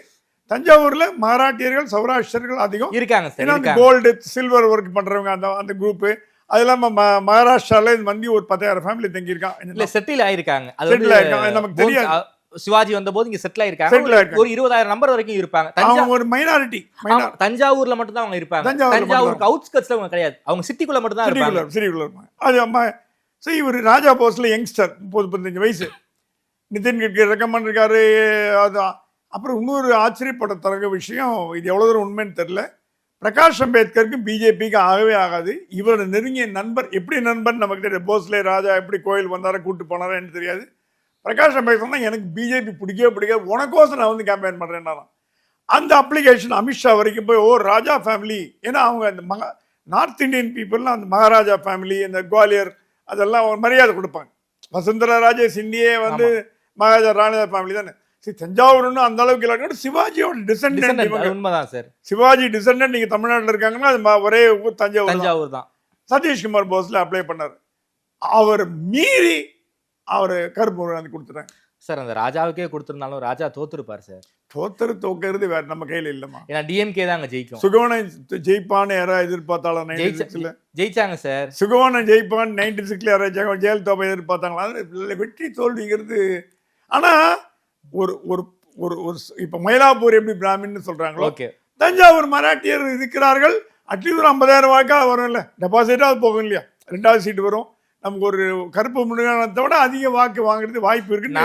தஞ்சாவூர்ல மராட்டியர்கள் சௌராஷ்டிரர்கள் அதிகம் இருக்காங்க. கோல்டு சில்வர் ஒர்க் பண்றவங்க அந்த குரூப். அது இல்லாம மகாராஷ்டிரால வந்து ஒரு 10,000 ஃபேமிலி தங்கி இருக்காங்க. செட்டில் ஆயிருக்காங்க. நமக்கு தெரியாது. சிவாஜி வந்த போது இங்க செட்டில் ஆயிருக்காங்க. ஒரு 20,000 நம்பர் வரைக்கும் இருப்பாங்க. ஒரு மைனாரிட்டி. தஞ்சாவூர்ல மட்டும் தான் அவங்க இருப்பாங்க. தஞ்சாவூருக்கு அவுட்ஸ்கட்ஸ்ல அவங்க கிடையாது. அவங்க சிட்டிக்குள்ள மட்டும் தான் இருப்பாங்க. சிட்டிக்குள்ள அது இவர் ராஜா போஸ்ல யங்ஸ்டர் 35 வயசு. நிதின் கட்கரி ரெக்கமெண்ட் இருக்காரு. அது அப்புறம் இன்னொரு ஆச்சரியப்படத்தக்க விஷயம், இது எவ்வளவு தூரம் உண்மைன்னு தெரியல, பிரகாஷ் அம்பேத்கருக்கு பிஜேபிக்கு ஆகவே ஆகாது. இவரோட நெருங்கிய நண்பர், எப்படி நண்பர் நமக்கு தெரியாது. போஸ்லே ராஜா எப்படி கோயில் வந்தாரா கூட்டு போனாரா எனக்கு தெரியாது. பிரகாஷ் அம்பேத்கர் தான் எனக்கு பிஜேபி பிடிக்கவே உனக்கோசம் நான் வந்து கேம்பெயின் பண்றேன்னா அந்த அப்ளிகேஷன் அமித்ஷா வரைக்கும் போய் ராஜா ஃபேமிலி. ஏன்னா அவங்க அந்த நார்த் இந்தியன் பீப்புள்லாம் அந்த மகாராஜா ஃபேமிலி, இந்த குவாலியர் அதெல்லாம் ஒரு மரியாதை கொடுப்பாங்க. வசுந்தரா ராஜே சிந்தியே வந்து மகாராஜா ராணா ஃபேமிலி தானே. தஞ்சாவூர்னு அந்த அளவுக்கு இல்லாட்டி சிவாஜியோட டிசெண்டன்ட். உண்மைதான் சார். சிவாஜி டிசெண்டன்ட் நீங்க தமிழ்நாட்டில் இருக்காங்கன்னா அது ஒரே ஊர் தஞ்சாவூர் தான். சதீஷ்குமார் போஸ்ல அப்ளை பண்ணார். அவர் மீறி அவர் கருப்பு கொடுத்துட்டாங்க சார். அந்த ராஜாவுக்கே கொடுத்திருந்தாலும் ராஜா தோத்துருப்பார் சார். தோக்கிறது வேற நம்ம கையில இல்லமா. ஏன்னா டிஎம்கே தான் அங்க ஜெயிக்கும். சுகவனன் ஜெயிப்பான்னு யாராவது எதிர்பார்த்தாலும் 96ல ஜெயிச்சாங்க சார். சுகவனன் ஜெயிப்பான்னு 96ல யாராவது ஜெயலலிதா எதிர்பார்த்தாங்களா? வெற்றி தோல்விங்கிறது. ஆனா ஒரு ஒரு ஒரு இப்ப மயிலாப்பூர் எப்படி பிராமின்னு சொல்றாங்களோ, தஞ்சாவூர் மராட்டியர் இருக்கிறார்கள். அட்லீஸ்ட் ஒரு 50,000 வாக்காக வரும் இல்ல, டெபாசிட்டாவது போகும் இல்லையா, 2வது சீட்டு வரும். நமக்கு ஒரு கருப்பு முன்னணத்தை விட அதிக வாக்கு வாங்குறது வாய்ப்பு இருக்கு.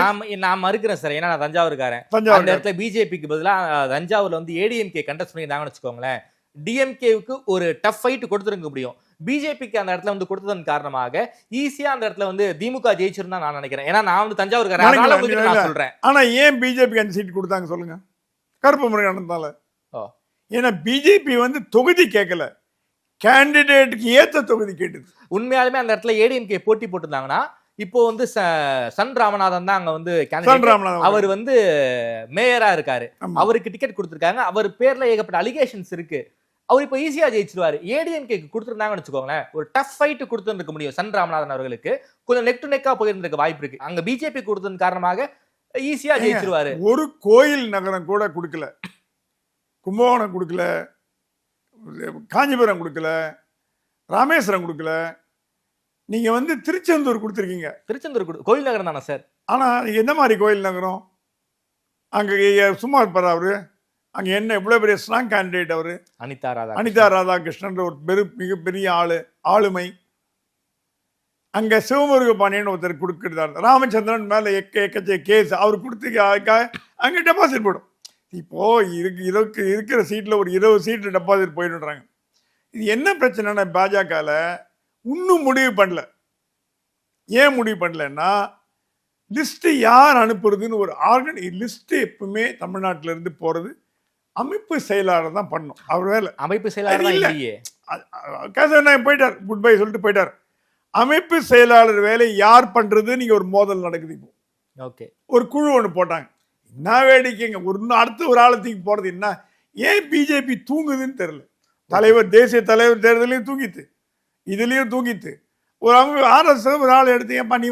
நான் மறுக்கிறேன் சார். ஏன்னா நான் தஞ்சாவூருக்காரன். அந்த இடத்துல பிஜேபிக்கு பதிலாக தஞ்சாவூர்ல வந்து ஏடிஎம்கே கண்டஸ்ட் பண்ணியிருந்தாங்கன்னு வச்சுக்கோங்களேன், டிஎம்கேவுக்கு ஒரு டஃப் ஃபைட் கொடுத்துருக்க முடியும். பிஜேபிக்கு அந்த இடத்துல வந்து கொடுத்ததன் காரணமாக ஈஸியா அந்த இடத்துல வந்து திமுக ஜெயிச்சிருந்தா நான் நினைக்கிறேன். ஏன்னா நான் வந்து தஞ்சாவூருக்காரன் நான் சொல்றேன். ஆனா ஏன் பிஜேபிக்கு அந்த சீட் கொடுத்தாங்க சொல்லுங்க? கருப்பு முருகனால. ஏன்னா பிஜேபி வந்து தொகுதி கேட்கல, கேண்டிடேட்டுக்கு ஏத்த தொகுதி கேட்டது. உண்மையாலுமே அந்த இடத்துல ஏடிஎம்கே போட்டி போட்டிருந்தாங்கன்னா இப்போ வந்து சன் ராமநாதன் தான் அங்க வந்து அவர் வந்து மேயரா இருக்காரு. அவருக்கு டிக்கெட் கொடுத்திருக்காங்க. அவர் பேர்ல ஏகப்பட்ட அலிகேஷன்ஸ் இருக்கு. அவர் இப்போ ஈஸியா ஜெயிச்சிருவாரு. ஏடிஎம்கேக்கு கொடுத்துருந்தாங்கன்னு வச்சுக்கோங்களேன், ஒரு டஃப் ஃபைட் கொடுத்துருக்க முடியும். சன் ராமநாதன் அவர்களுக்கு கொஞ்சம் நெக் டு நெக்கா போயிருந்திருக்க வாய்ப்பு இருக்கு. அங்க பிஜேபி கொடுத்ததன் காரணமாக ஈஸியா ஜெயிச்சிருவாரு. ஒரு கோயில் நகரம் கூட கொடுக்கல, கும்பகோணம் கொடுக்கல, காஞ்சிபுரம் கொடுக்கல, ராமேஸ்வரம் கொடுக்கல. நீங்க வந்து திருச்செந்தூர் கொடுத்துருக்கீங்க. திருச்செந்தூர் கோயில் நகரம் தானே சார்? ஆனா என்ன மாதிரி கோயில் நகரம்? அங்க சும்மா இருப்பார் அவரு. அங்க என்ன இவ்வளவு பெரிய ஸ்ட்ராங் கேண்டிடேட் அவரு, அனிதா ராதாகிருஷ்ணன் ஒரு மிகப்பெரிய ஆளுமை. அங்க சிவமுருக பாண்டியன் ஒருத்தர் கொடுக்கிறார். ராமச்சந்திரன் மேல எக்கச்சக்க கேஸ் அவர் கொடுத்து அங்க டெபாசிட் போடும். இப்போ இருக்கிற சீட்ல ஒரு 20 சீட்டு டெபாசிட் போயிடுறாங்க. இது என்ன பிரச்சனைனா பாஜகல இன்னும் முடிவு பண்ணல. ஏன் முடிவு பண்ணலன்னா, லிஸ்ட் யார் அனுப்புறதுன்னு ஒரு லிஸ்ட் எப்பவுமே தமிழ்நாட்டில இருந்து போறது அமைப்பு செயலாளர் தான் பண்ணும். அவர் வேலை அமைப்பு செயலாளர் போயிட்டார், குட் பை சொல்லிட்டு போயிட்டார். அமைப்பு செயலாளர் வேலை யார் பண்றது? நீங்க ஒரு மோதல் நடக்குது. இப்போ ஒரு குழு ஒன்று போட்டாங்க. என்ன வேடிக்கைங்க, அடுத்த ஒரு ஆழத்துக்கு போறது என்ன? ஏன் பிஜேபி தூங்குதுன்னு தெரியல. தலைவர் தேசிய தலைவர் தேர்தலையும் தூங்கித்து, இதுலயும் தூங்கித்து. ஒரு அவங்க ஆர்எஸ் ஒரு ஆள் எடுத்தீங்கப்பா, நீ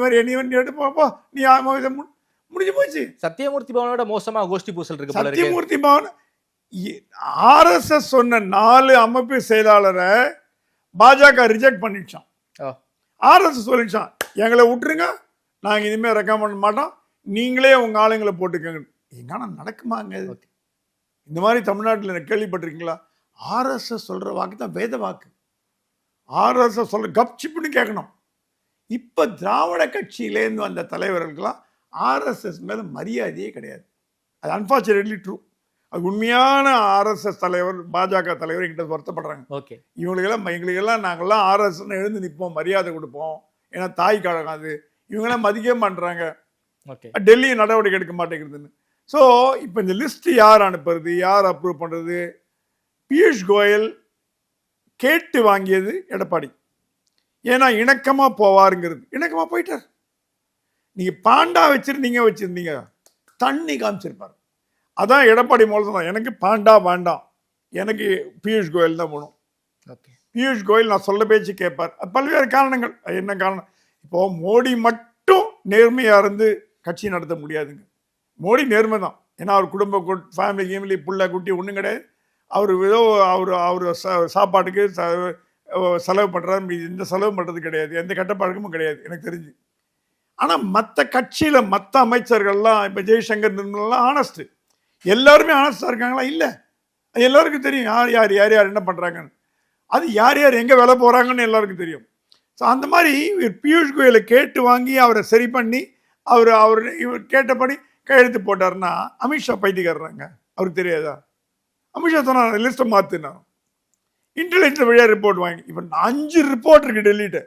எடுத்து போப்போ, நீ முடிஞ்சு போச்சு. சத்தியமூர்த்தி பவனோட மோசமா கோஷ்டி பூசல் இருக்கு. சத்தியமூர்த்தி பவன் ஆர்எஸ்எஸ் சொன்ன 4 அமைப்பு செயலாளரை பாஜக ரிஜெக்ட் பண்ணிடுச்சான். ஆர்எஸ்எஸ் சொல்லிடுச்சான், எங்களை விட்டுருங்க, நாங்க இனிமே ரெக்கமெண்ட் பண்ண மாட்டோம், நீங்களே உங்க ஆளுங்களை போட்டுக்கங்க. எங்கன்னா நடக்குமாங்க? இந்த மாதிரி தமிழ்நாட்டில் கேள்விப்பட்டிருக்கீங்களா? ஆர்எஸ்எஸ் சொல்ற வாக்கு தான் வேத வாக்கு. ஆர்எஸ்எஸ் சொல்ற கப்சிப்புன்னு கேட்கணும். இப்ப திராவிட கட்சியிலேருந்து வந்த தலைவர்களுக்கெல்லாம் ஆர்எஸ்எஸ் மேல மரியாதையே கிடையாது. அது அன்பார்ச்சுனேட்லி ட்ரூ. அது உண்மையான ஆர்எஸ்எஸ் தலைவர், பாஜக தலைவர் எங்கிட்ட வருத்தப்படுறாங்க. எங்களுக்கெல்லாம் நாங்கெல்லாம் ஆர்எஸ்எஸ் எழுந்து நிற்போம், மரியாதை கொடுப்போம், ஏன்னா தாய் கழகம் அது. இவங்கெல்லாம் மதிக்க மாட்டுறாங்க, டெல்லி நடவடிக்கை எடுக்க மாட்டேங்கிறதுன்னு. ஸோ இப்போ இந்த லிஸ்ட் யார் அனுப்புறது, யார் அப்ரூவ் பண்றது? பியூஷ் கோயல் கேட்டு வாங்கியது எடப்பாடி. ஏன்னா இணக்கமா போவாருங்கிறது. இணக்கமா போயிட்டார். நீங்க பாண்டா வச்சிருந்தீங்க தண்ணி காமிச்சிருப்பாரு. அதான் எடப்பாடி மூலம் தான், எனக்கு பாண்டா வேண்டாம், எனக்கு பியூஷ் கோயல் தான் போகணும். பியூஷ் கோயல் நான் சொல்ல பேச்சு கேட்பார். பல்வேறு காரணங்கள். என்ன காரணம்? இப்போ மோடி மட்டும் நேர்மையா இருந்து கட்சி நடத்த முடியாதுங்க. மோடி நேர்மை தான், ஏன்னா அவர் குடும்ப ஃபேமிலி கேமிலி புள்ள குட்டி ஒன்றும் கிடையாது. அவர் ஏதோ அவர் சாப்பாட்டுக்கு செலவு பண்ணுறாரு, இந்த செலவு பண்ணுறது கிடையாது, எந்த கெட்ட பழக்கமும் கிடையாது எனக்கு தெரிஞ்சு. ஆனால் மற்ற கட்சியில் மற்ற அமைச்சர்கள்லாம் இப்போ ஜெய்சங்கர் நிர்மலாம் ஆனஸ்ட், எல்லாருமே ஆனஸ்டாக இருக்காங்களா? இல்லை. அது எல்லாருக்கும் தெரியும் யார் யார் யார் யார் என்ன பண்ணுறாங்கன்னு, அது யார் யார் எங்கே வேலை போகிறாங்கன்னு எல்லாருக்கும் தெரியும். ஸோ அந்த மாதிரி பியூஷ் கோயலை கேட்டு வாங்கி அவரை சரி பண்ணி இவர் கேட்டபடி கையெழுத்து போட்டார்னா அமித்ஷா பைத்தியக்காரங்க, அவருக்கு தெரியாதா? அமித்ஷா சொன்னார் லிஸ்ட்டை மாற்றினா இன்டெலிஜென்ஸ் வழியாக ரிப்போர்ட் வாங்கி. இப்போ 5 ரிப்போர்ட் இருக்கு டெல்லிட்டு.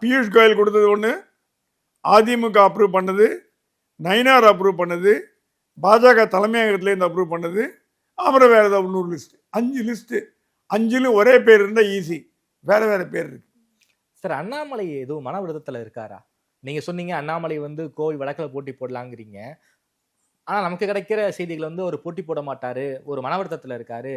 பியூஷ் கோயல் கொடுத்தது ஒன்று, அதிமுக அப்ரூவ் பண்ணது, நயினார் அப்ரூவ் பண்ணது, பாஜக தலைமையகத்துலேருந்து அப்ரூவ் பண்ணது, அப்புறம் வேறு ஏதாவது 100 லிஸ்ட். 5 லிஸ்ட்டு, 5லும் ஒரே பேர் இருந்தால் ஈஸி, வேற வேற பேர் இருக்கு. சார், அண்ணாமலை எதுவும் மன விரதத்தில் இருக்காரா? நீங்க சொன்னீங்க அண்ணாமலை கோவை வழக்கில் போட்டி போடலாங்கிறீங்க. ஆனா நமக்கு கிடைக்கிற செய்திகள் ஒரு போட்டி போட மாட்டாரு, ஒரு மன வருத்தத்தில் இருக்காரு.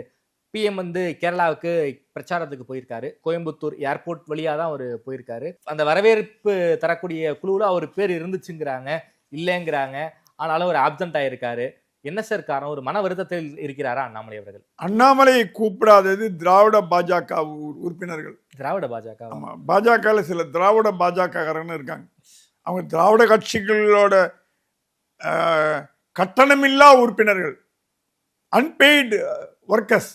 பிஎம் கேரளாவுக்கு பிரச்சாரத்துக்கு போயிருக்காரு, கோயம்புத்தூர் ஏர்போர்ட் வழியா தான் அவர் போயிருக்காரு. அந்த வரவேற்பு தரக்கூடிய குழுவில் அவர் பேர் இருந்துச்சுங்கிறாங்க, இல்லைங்கிறாங்க. ஆனாலும் அவர் ஆப்சென்ட் ஆயிருக்காரு. என்ன சார் காரணம்? ஒரு மன வருத்தத்தில் இருக்கிறாரா அண்ணாமலை அவர்கள்? அண்ணாமலையை கூப்பிடாதது திராவிட பாஜக உறுப்பினர்கள். திராவிட பாஜக? ஆமா, பாஜக சில திராவிட பாஜகக்காரங்க இருக்காங்க. அவங்க திராவிட கட்சிகளோட கட்டணமில்லா உறுப்பினர்கள், அன்பெய்டு ஒர்க்கர்ஸ்,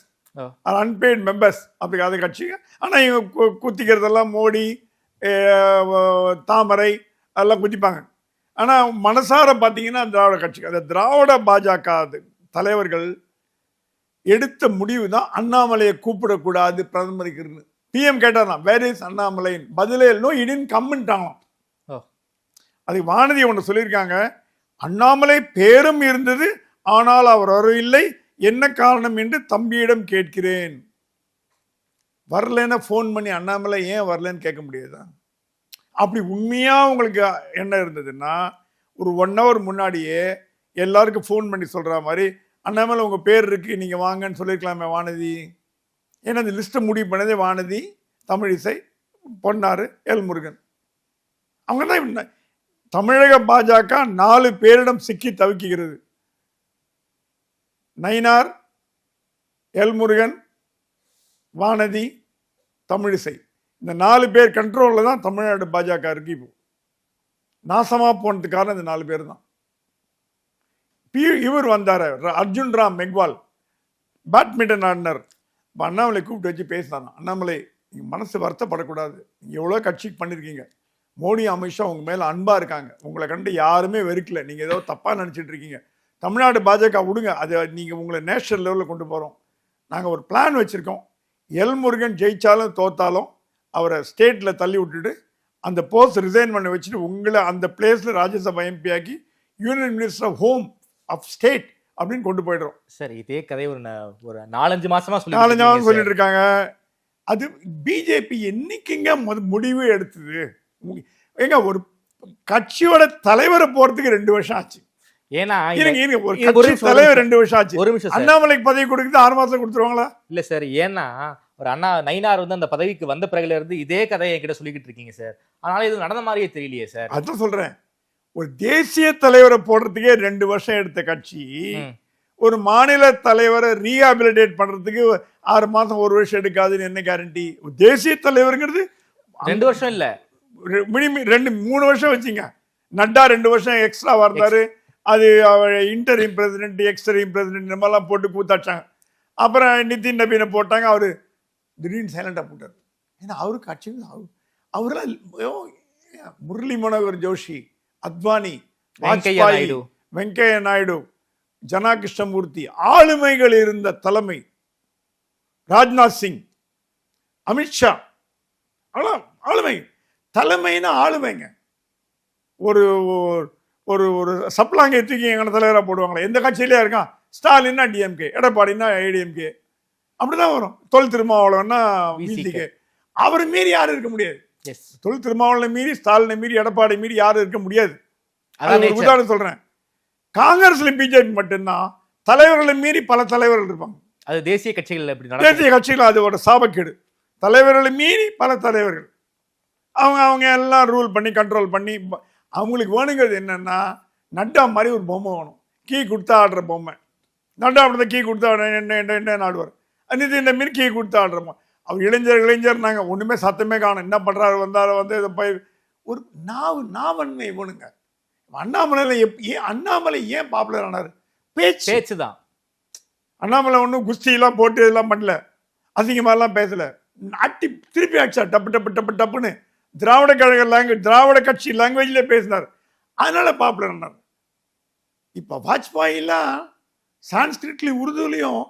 அன்பெய்டு மெம்பர்ஸ், அப்படி அது கட்சிங்க. ஆனால் இவங்க குத்திக்கிறதெல்லாம் மோடி, தாமரை அதெல்லாம் குத்திப்பாங்க. ஆனால் மனசார பார்த்தீங்கன்னா திராவிட கட்சி, அந்த திராவிட பாஜக தலைவர்கள் எடுத்த முடிவு தான் அண்ணாமலையை கூப்பிடக்கூடாது பிரதமருக்கு. பிஎம் கேட்டாராம், வேர் இஸ் அண்ணாமலை? பதிலே நோ, இடின் கம்மிட்டாங்களாம். அதுக்கு வானதி ஒன்று சொல்லியிருக்காங்க, அண்ணாமலை பேரும் இருந்தது, ஆனால் அவர் வரவில்லை, என்ன காரணம் என்று தம்பியிடம் கேட்கிறேன். வரலன்னா ஃபோன் பண்ணி அண்ணாமலை ஏன் வரலன்னு கேட்க முடியாதா? அப்படி உண்மையாக உங்களுக்கு என்ன இருந்ததுன்னா ஒரு 1 hour முன்னாடியே எல்லாருக்கும் ஃபோன் பண்ணி சொல்கிற மாதிரி அண்ணாமலை உங்கள் பேர் இருக்குது, நீங்கள் வாங்கன்னு சொல்லியிருக்கலாமே வானதி. ஏன்னா அந்த லிஸ்ட்டை முடிவு பண்ணதே வானதி, தமிழிசை, பொன்னாறு, எல்முருகன். அவங்க தான். தமிழக பாஜக 4 பேரிடம் சிக்கி தவிக்கிறது. நயினார், எல்முருகன், வானதி, தமிழிசை. இந்த 4 பேர் கண்ட்ரோலில் தான் தமிழ்நாடு பாஜக இருக்கு. இப்போ நாசமாக போனதுக்கான இந்த 4 பேர் தான். இவர் வந்தார், அர்ஜுன் ராம் மெக்வால், பேட்மிண்டன் ஆடினர். இப்போ அண்ணாமலை கூப்பிட்டு வச்சு பேசினாங்க, அண்ணாமலை நீங்கள் மனசு வருத்தப்படக்கூடாது, நீங்கள் எவ்வளோ கட்சிக்கு பண்ணியிருக்கீங்க, மோடி அமித்ஷா உங்கள் மேலே அன்பாக இருக்காங்க, உங்களை கண்டு யாருமே வெறுக்கல, நீங்கள் ஏதோ தப்பாக நினச்சிட்டு இருக்கீங்க, தமிழ்நாடு பாஜக விடுங்க, அதை நீங்கள் உங்களை நேஷனல் லெவலில் கொண்டு போகிறோம், நாங்கள் ஒரு பிளான் வச்சுருக்கோம், எல்முருகன் ஜெயிச்சாலும் தோத்தாலும் அவரை ஸ்டேட்டில் தள்ளி விட்டுட்டு அந்த போஸ்ட் ரிசைன் பண்ண வச்சுட்டு உங்களை அந்த பிளேஸில் ராஜ்யசபா எம்பி ஆக்கி union minister of home of state அப்படின்னு கொண்டு போயிடுறோம். சரி, இதே கதை ஒரு 4-5 மாசமா சொல்லிட்டு இருக்காங்க. அது பிஜேபி என்னைக்குங்க முடிவு எடுத்தது? எங்க ஒரு கட்சியோட தலைவரை போறதுக்கு 2 வருஷம் ஆச்சு. ஏன்னா ஒரு கட்சி தலைவர் 2 வருஷம் ஆச்சு. ஒரு நிமிஷம், அண்ணாமலைக்கு பதவி கொடுக்குறது 6 மாசம் கொடுத்துருவாங்களா? இல்ல சார், ஏன்னா ஒரு நயினார் அந்த பதவிக்கு வந்த பிறகுல இருந்து இதே கதையை என்கிட்ட சொல்லிக்கிட்டு இருக்கீங்க சார். அதனால இது நடந்த மாதிரியே தெரியலையே சார். அதான் சொல்றேன், ஒரு தேசிய தலைவரை போடுறதுக்கே 2 வருஷம் எடுத்த கட்சி ஒரு மாநில தலைவரை ரீஹாபிலிட்டேட் பண்றதுக்கு 6 மாசம் 1 வருஷம் எடுக்காதுன்னு என்ன கேரண்டி? தேசிய தலைவருங்கிறது 2 வருஷம் இல்ல, மினிமம் 2-3 வருஷம் வச்சுங்க. நட்டா 2 வருஷம் எக்ஸ்ட்ரா வந்தாரு, அது இன்டரிம் பிரசிடென்ட், எக்ஸ்டரிம் பிரசிடென்ட் இந்த மாதிரிலாம் போட்டு கூத்தாச்சாங்க. அப்புறம் நிதின் நபீனை போட்டாங்க, அவரு திடீர்னு சைலண்டா போட்டார். ஏன்னா அவருக்கு கட்சி அவரெல்லாம் முரளி மனோகர் ஜோஷி, அத்வானி, வாஜ்பாய், வெங்கையா நாயுடு, ஜனா கிருஷ்ணமூர்த்தி, ஆளுமைகள் இருந்த தலைமை, ராஜ்நாத் சிங், அமித்ஷா, ஆளுமை. தலைமைன்னா ஆளுமைங்க. ஒரு ஒரு ஒரு சப்ளாங்க தூக்கி எங்களை தலைவராக போடுவாங்களே, எந்த கட்சியிலே இருக்கான். ஸ்டாலின்னா டிஎம்கே, எடப்பாடினா ஏடிஎம்கே, அப்படிதான் வரும். தொல் திருமாவளவன்னா விசிகே. அவரை மீறி யாரும் இருக்க முடியாது. தொல் திருமாவளவனை மீறி, ஸ்டாலினை மீறி, எடப்பாடி மீறி யாரும் இருக்க முடியாது. உதாரணம் சொல்றேன், காங்கிரஸ்ல பிஜேபி மட்டும்தான் தலைவர்களை மீறி பல தலைவர்கள் இருப்பாங்க. அது தேசிய கட்சிகள், தேசிய கட்சிகள் அதோட சாபக்கேடு. தலைவர்களை மீறி பல தலைவர்கள். அவங்க எல்லாம் ரூல் பண்ணி கண்ட்ரோல் பண்ணி அவங்களுக்கு வேணுங்கிறது என்னன்னா நட்டா மாதிரி ஒரு பொம்மை வேணும், கீ கொடுத்தா ஆடுற பொம்மை. நட்டா அப்படி கீ கொடுத்தா என்ன ஆடுவார், இந்த மாரி கீ கொடுத்தா ஆடுறோமா. அவர் இளைஞர் நாங்கள் ஒன்றுமே சத்தமே காணும், என்ன பண்ணுறாரு வந்து இதை போய் ஒரு நாவன்மை வேணுங்க. அண்ணாமலை ஏன் பாப்புலர் ஆனார்? பேச்சு தான். அண்ணாமலை ஒன்றும் குஸ்தியெல்லாம் போட்டு இதெல்லாம் பண்ணல, அசிங்கமாலாம் பேசலை, நாட்டி திருப்பி ஆச்சா டப்புன்னு திராவிட கழக லாங்குவேஜ், திராவிட கட்சி லாங்குவேஜ்ல பேசினார், அதனால பாப்புலர் ஆனார். இப்போ வாஜ்பாயெல்லாம் சான்ஸ்கிரிட்லையும் உருதுலையும்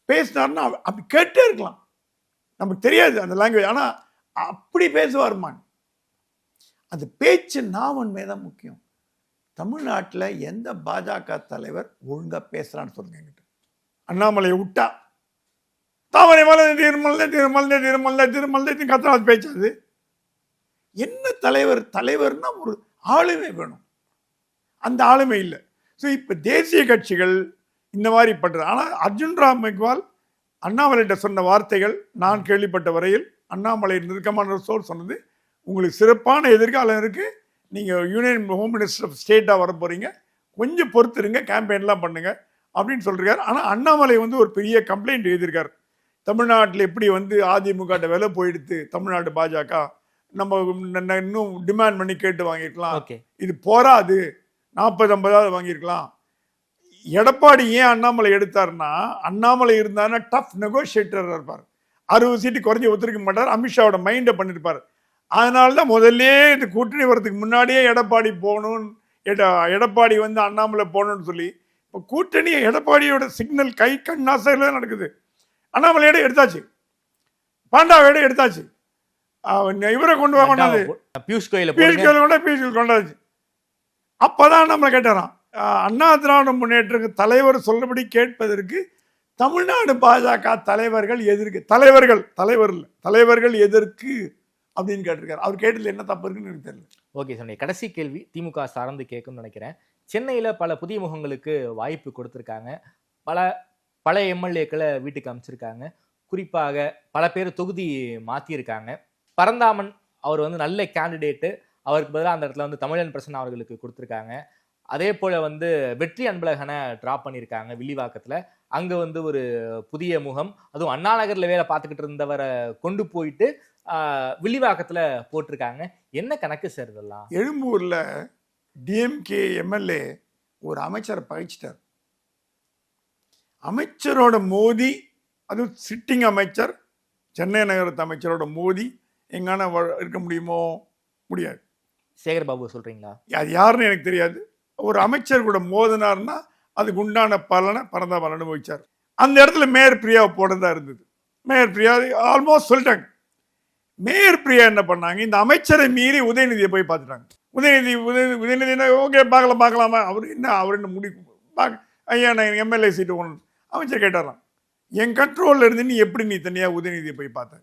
பேசினார்னா அப்படி கேட்டே இருக்கலாம், நமக்கு தெரியாது அந்த லாங்குவேஜ், ஆனால் அப்படி பேசுவார்மான். அந்த பேச்சு நாவன்மை தான் முக்கியம். தமிழ்நாட்டில் எந்த பாஜக தலைவர் ஒழுங்காக பேசுகிறான்னு சொல்லுங்க என்கிட்ட. அண்ணாமலையை விட்டா தாமரை மலை திருமலை கத்தனாவது பேச்சாது. என்ன தலைவர்னா ஒரு ஆளுமை வேணும், அந்த ஆளுமை இல்லை. ஸோ இப்போ தேசிய கட்சிகள் இந்த மாதிரி பண்ணுறது. ஆனால் அர்ஜுன் ராம் மெக்வால் அண்ணாமலைகிட்ட சொன்ன வார்த்தைகள் நான் கேள்விப்பட்ட வரையில், அண்ணாமலை நெருக்கமான சோர் சொன்னது, உங்களுக்கு சிறப்பான எதிர்காலம் இருக்குது, நீங்கள் யூனியன் ஹோம் மினிஸ்டர் ஆஃப் ஸ்டேட்டாக வர போகிறீங்க, கொஞ்சம் பொறுத்துருங்க, கேம்பெயின்லாம் பண்ணுங்கள் அப்படின்னு சொல்லியிருக்காரு. ஆனால் அண்ணாமலை ஒரு பெரிய கம்ப்ளைண்ட் எழுதியிருக்கார். தமிழ்நாட்டில் எப்படி அதிமுக விலை போயிடுத்து, தமிழ்நாடு பாஜக நம்ம இன்னும் டிமாண்ட் பண்ணி கேட்டு வாங்கியிருக்கலாம், இது போராது 40-50 வாங்கியிருக்கலாம். எடப்பாடி ஏன் அண்ணாமலை எடுத்தார்னா, அண்ணாமலை இருந்தாருன்னா டஃப் நெகோசியேட்டர் இருப்பார், 60 சீட்டு குறைஞ்சி ஒத்துருக்க மாட்டார், அமித்ஷாவோட மைண்டை பண்ணியிருப்பார். அதனால தான் முதல்ல இந்த கூட்டணி வரதுக்கு முன்னாடியே எடப்பாடி போகணும், எடப்பாடி அண்ணாமலை போகணும்னு சொல்லி இப்போ கூட்டணி எடப்பாடியோட சிக்னல் கை கண்ணாசையில் தான் நடக்குது. அண்ணாமலையோட எடுத்தாச்சு, பாண்டாவோட எடுத்தாச்சு, இவரை கொண்டு வர கொண்டாது, பியூஷ் கோயல் கொண்டாச்சு. அப்போதான் நம்மளை கேட்டாராம், அண்ணா திராவிட முன்னேற்ற தலைவர் சொல்லபடி கேட்பதற்கு தமிழ்நாடு பாஜக தலைவர்கள் எதற்கு, தலைவர்கள் எதற்கு அப்படின்னு கேட்டிருக்காரு. அவர் கேட்டதுல என்ன தப்பு இருக்குன்னு எனக்கு தெரியல. ஓகே சார், கடைசி கேள்வி திமுக சார்ந்து கேட்கும்னு நினைக்கிறேன். சென்னையில் பல புதிய முகங்களுக்கு வாய்ப்பு கொடுத்துருக்காங்க, பல எம்எல்ஏக்களை வீட்டுக்கு அமைச்சிருக்காங்க, குறிப்பாக பல பேர் தொகுதி மாற்றியிருக்காங்க. பரந்தாமன் அவர் நல்ல கேண்டிடேட்டு, அவருக்கு பதிலாக அந்த இடத்துல தமிழன் பிரசன்னா அவர்களுக்கு கொடுத்துருக்காங்க. அதே போல் வெற்றி அன்பழகனை ட்ராப் பண்ணியிருக்காங்க வில்லிவாக்கத்தில். அங்கே ஒரு புதிய முகம், அதுவும் அண்ணா நகரில் வேலை பார்த்துக்கிட்டு இருந்தவரை கொண்டு போயிட்டு வில்லிவாக்கத்தில் போட்டிருக்காங்க. என்ன கணக்கு சார் இதெல்லாம்? எழும்பூரில் டிஎம்கே எம்எல்ஏ ஒரு அமைச்சரை பகைச்சிட்டார். அமைச்சரோட மோதி, அதுவும் சிட்டிங் அமைச்சர், சென்னை நகரத்து அமைச்சரோட மோதி எங்கான இருக்க முடியுமோ? முடியாது. சேகர் பாபு சொல்றீங்களா? அது யாருன்னு எனக்கு தெரியாது. ஒரு அமைச்சர் கூட மோதினார்னா அதுக்கு உண்டான பலனை பரந்தாமன் அனுபவிச்சார். அந்த இடத்துல மேயர் பிரியாவை போடுறதா இருந்தது. மேயர் பிரியா ஆல்மோஸ்ட் சொல்லிட்டாங்க. மேயர் பிரியா என்ன பண்ணாங்க, இந்த அமைச்சரை மீறி உதயநிதியை போய் பார்த்துட்டாங்க. உதயநிதினா ஓகே பார்க்கலாமா, அவர் என்ன முடிவு ஐயா நான் எம்எல்ஏ சீட்டு ஒன்று. அமைச்சர் கேட்டாராம், என் கண்ட்ரோலில் இருந்து நீ எப்படி தனியாக உதயநிதியை போய் பார்த்த?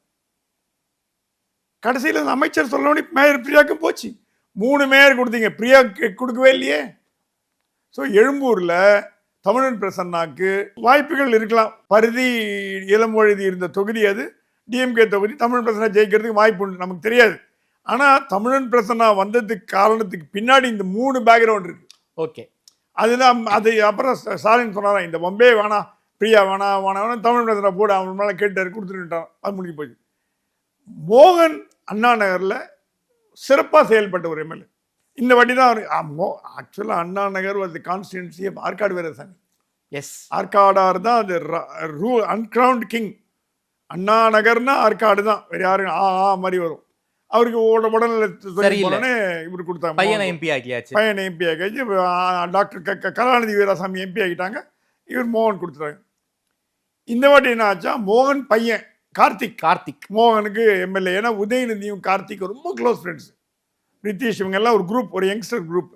கடைசியில் அந்த அமைச்சர் சொல்லணும்னு மேயர் பிரியாவுக்கு போச்சு. 3 மேயர் கொடுத்தீங்க, பிரியா கொடுக்கவே இல்லையே. ஸோ எழும்பூரில் தமிழன் பிரசன்னாக்கு வாய்ப்புகள் இருக்கலாம். பரிதி இளமொழுதி இருந்த தொகுதி, அது டிஎம்கே தொகுதி. தமிழன் பிரசன்னா ஜெயிக்கிறதுக்கு வாய்ப்பு உண்டு, நமக்கு தெரியாது. ஆனால் தமிழன் பிரசன்னா வந்ததுக்கு காரணத்துக்கு பின்னாடி இந்த 3 பேக்ரவுண்ட் இருக்கு. ஓகே, அதுதான். அது அப்புறம் ஸ்டாலின் சொன்னாராம், இந்த பொம்பே வேணாம், பிரியா வேணாம், தமிழ் பிரசன்னா போட அவன் மேலே கேட்டார், கொடுத்துட்டான், அது முடிஞ்சு போச்சு. மோகன் அண்ணா நகரில் சிறப்பாக செயல்பட்ட ஒரு எம்எல்ஏ. இந்த வாட்டி தான் ஆக்சுவலாக அண்ணா நகர் ஒரு கான்ஸ்டிடுவன்சி ஆற்காடு வீரசாமி. எஸ், ஆற்காடார் தான் அது அன்கிரவுண்ட் கிங். அண்ணா நகர்னா ஆற்காடு தான், வேறு யாரும் மாதிரி வரும். அவருக்கு உடனே இவர் கொடுத்தாங்க, பையனை எம்பி ஆக்கியாச்சு. டாக்டர் கலாநிதி வீராசாமி எம்பி ஆகிட்டாங்க, இவர் மோகன் கொடுத்துட்டாங்க. இந்த வாட்டி என்ன ஆச்சா, மோகன் பையன் கார்த்திக் மோகனுக்கு எம்எல்ஏ. ஏன்னா உதயநிதியும் கார்த்திக் ரொம்ப க்ளோஸ் ஃப்ரெண்ட்ஸ். நிதிஷ் இவங்கெல்லாம் ஒரு குரூப், ஒரு யங்ஸ்டர் குரூப்.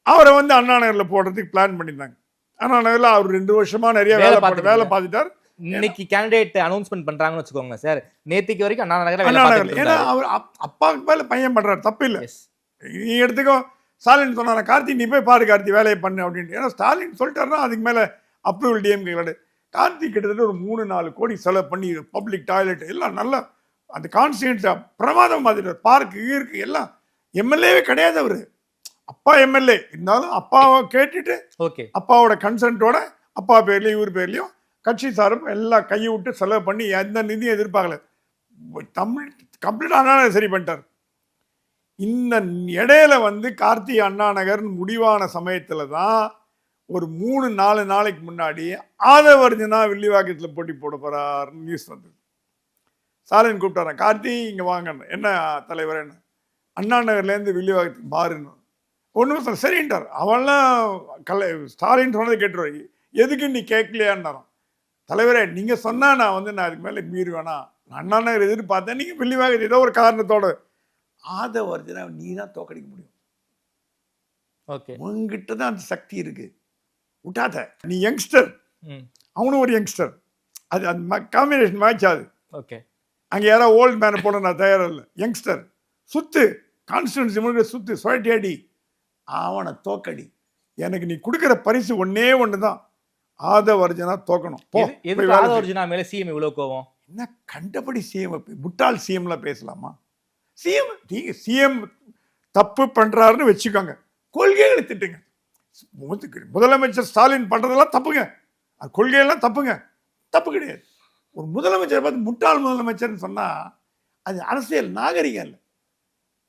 அவரை அண்ணா நகரில் போடுறதுக்கு பிளான் பண்ணியிருந்தாங்க. அண்ணா நகரில் அவர் 2 வருஷமா நிறைய வேலை பார்த்துட்டார். இன்னைக்கு கேண்டிடேட் அனௌன்ஸ்மெண்ட் பண்றாங்கன்னு வச்சுக்கோங்க சார், நேத்திக்கு வரைக்கும் அண்ணா நகரில். ஏன்னா அவர் அப்பாவுக்கு மேல பையன் பண்றாரு, தப்பு இல்லை. நீ எடுத்துக்கோ, ஸ்டாலின் சொன்னாரா கார்த்திக் நீ போய் பாரு கார்த்திக் வேலையை பண்ணு அப்படின்ட்டு. ஏன்னா ஸ்டாலின் சொல்லிட்டாருன்னா அதுக்கு மேல அப்ரூவல் டிஎம்கே கிடையாது. கார்த்திக் கிட்டத்தட்ட ஒரு 3-4 கோடி செலவு பண்ணி பப்ளிக் டாய்லெட் எல்லாம் நல்லா அந்த கான்ஸ்டியூன்ஸை பிரமாதம் மாதிரி பார்க்கு இருக்கு எல்லாம். எம்எல்ஏவே கிடையாது அவரு, அப்பா எம்எல்ஏ இருந்தாலும் அப்பாவை கேட்டுட்டு ஓகே அப்பாவோட கன்சென்ட்டோட அப்பா பேர்லையும் இவர் பேர்லையும் கட்சி சார்பு எல்லாம் கையை விட்டு செலவு பண்ணி எந்த நிதியும் எதிர்பார்க்கல. தமிழ் கம்ப்ளீட்டாக சரி பண்ணிட்டார். இந்த இடையில வந்து கார்த்தி அண்ணா நகர் முடிவான சமயத்துல தான் ஒரு 3-4 நாளைக்கு முன்னாடி ஆதவர்ஜனா வில்லிவாக்கத்தில் போட்டி போட போறாருன்னு நியூஸ் வந்தது. ஸ்டாலின் கூப்பிட்டாரன், கார்த்தி இங்க வாங்க, என்ன தலைவர், என்ன அண்ணா நகர்லேருந்து வில்லிவாக்கத்துக்கு மாறுன்னு ஒன்றும் சரின்ட்டார். அவன்லாம் ஸ்டாலின் சொன்னதை கேட்டுருவாங்க, எதுக்கு நீ கேட்கலையான்னாரான். தலைவரே நீங்க சொன்னா நான் வந்து நான் அதுக்கு மேலே மீறி வேணாம், அண்ணா நகர் எதிர்பார்த்தேன், நீங்க வில்லிவாக்கத்து ஏதோ ஒரு காரணத்தோட ஆதவர்ஜனா நீ தான் தோக்கடிக்க முடியும், ஓகே உங்ககிட்ட தான் அந்த சக்தி இருக்கு, விட்டாத, நீ யங்ஸ்டர், அவனும் ஒரு யங்ஸ்டர், அது அந்த காம்பினேஷன் மேட்ச் ஆகுது. ஓகே அங்கே யாராவது ஓல்டு மேனை போட நான் தயாராக இல்லை, யங்ஸ்டர் சுத்து, கான்ஸ்டியூன்சி முழுக்க சுத்து, சொயட்டி அடி, அவனை தோக்கடி, எனக்கு நீ கொடுக்குற பரிசு ஒன்னே ஒன்று தான், ஆதவர்ஜனா தோக்கணும். ஆதவர்ஜனா மேல சிஎம் இவ்வளவு கோவம் என்ன? கண்டபடி சிஎம் முட்டாள் சிஎம்ல பேசலாமா? சிஎம் நீங்க சிஎம் தப்பு பண்றாருன்னு வச்சுக்கோங்க, கொள்கைகளை திட்டுங்க. முதலமைச்சர் ஸ்டாலின் பண்றதெல்லாம் தப்புங்க, அது கொள்கையெல்லாம் தப்புங்க, தப்பு கிடையாது. ஒரு முதலமைச்சரை பார்த்து முட்டாள் முதலமைச்சர்னு சொன்னா அது அரசியல் நாகரிகம் இல்லை,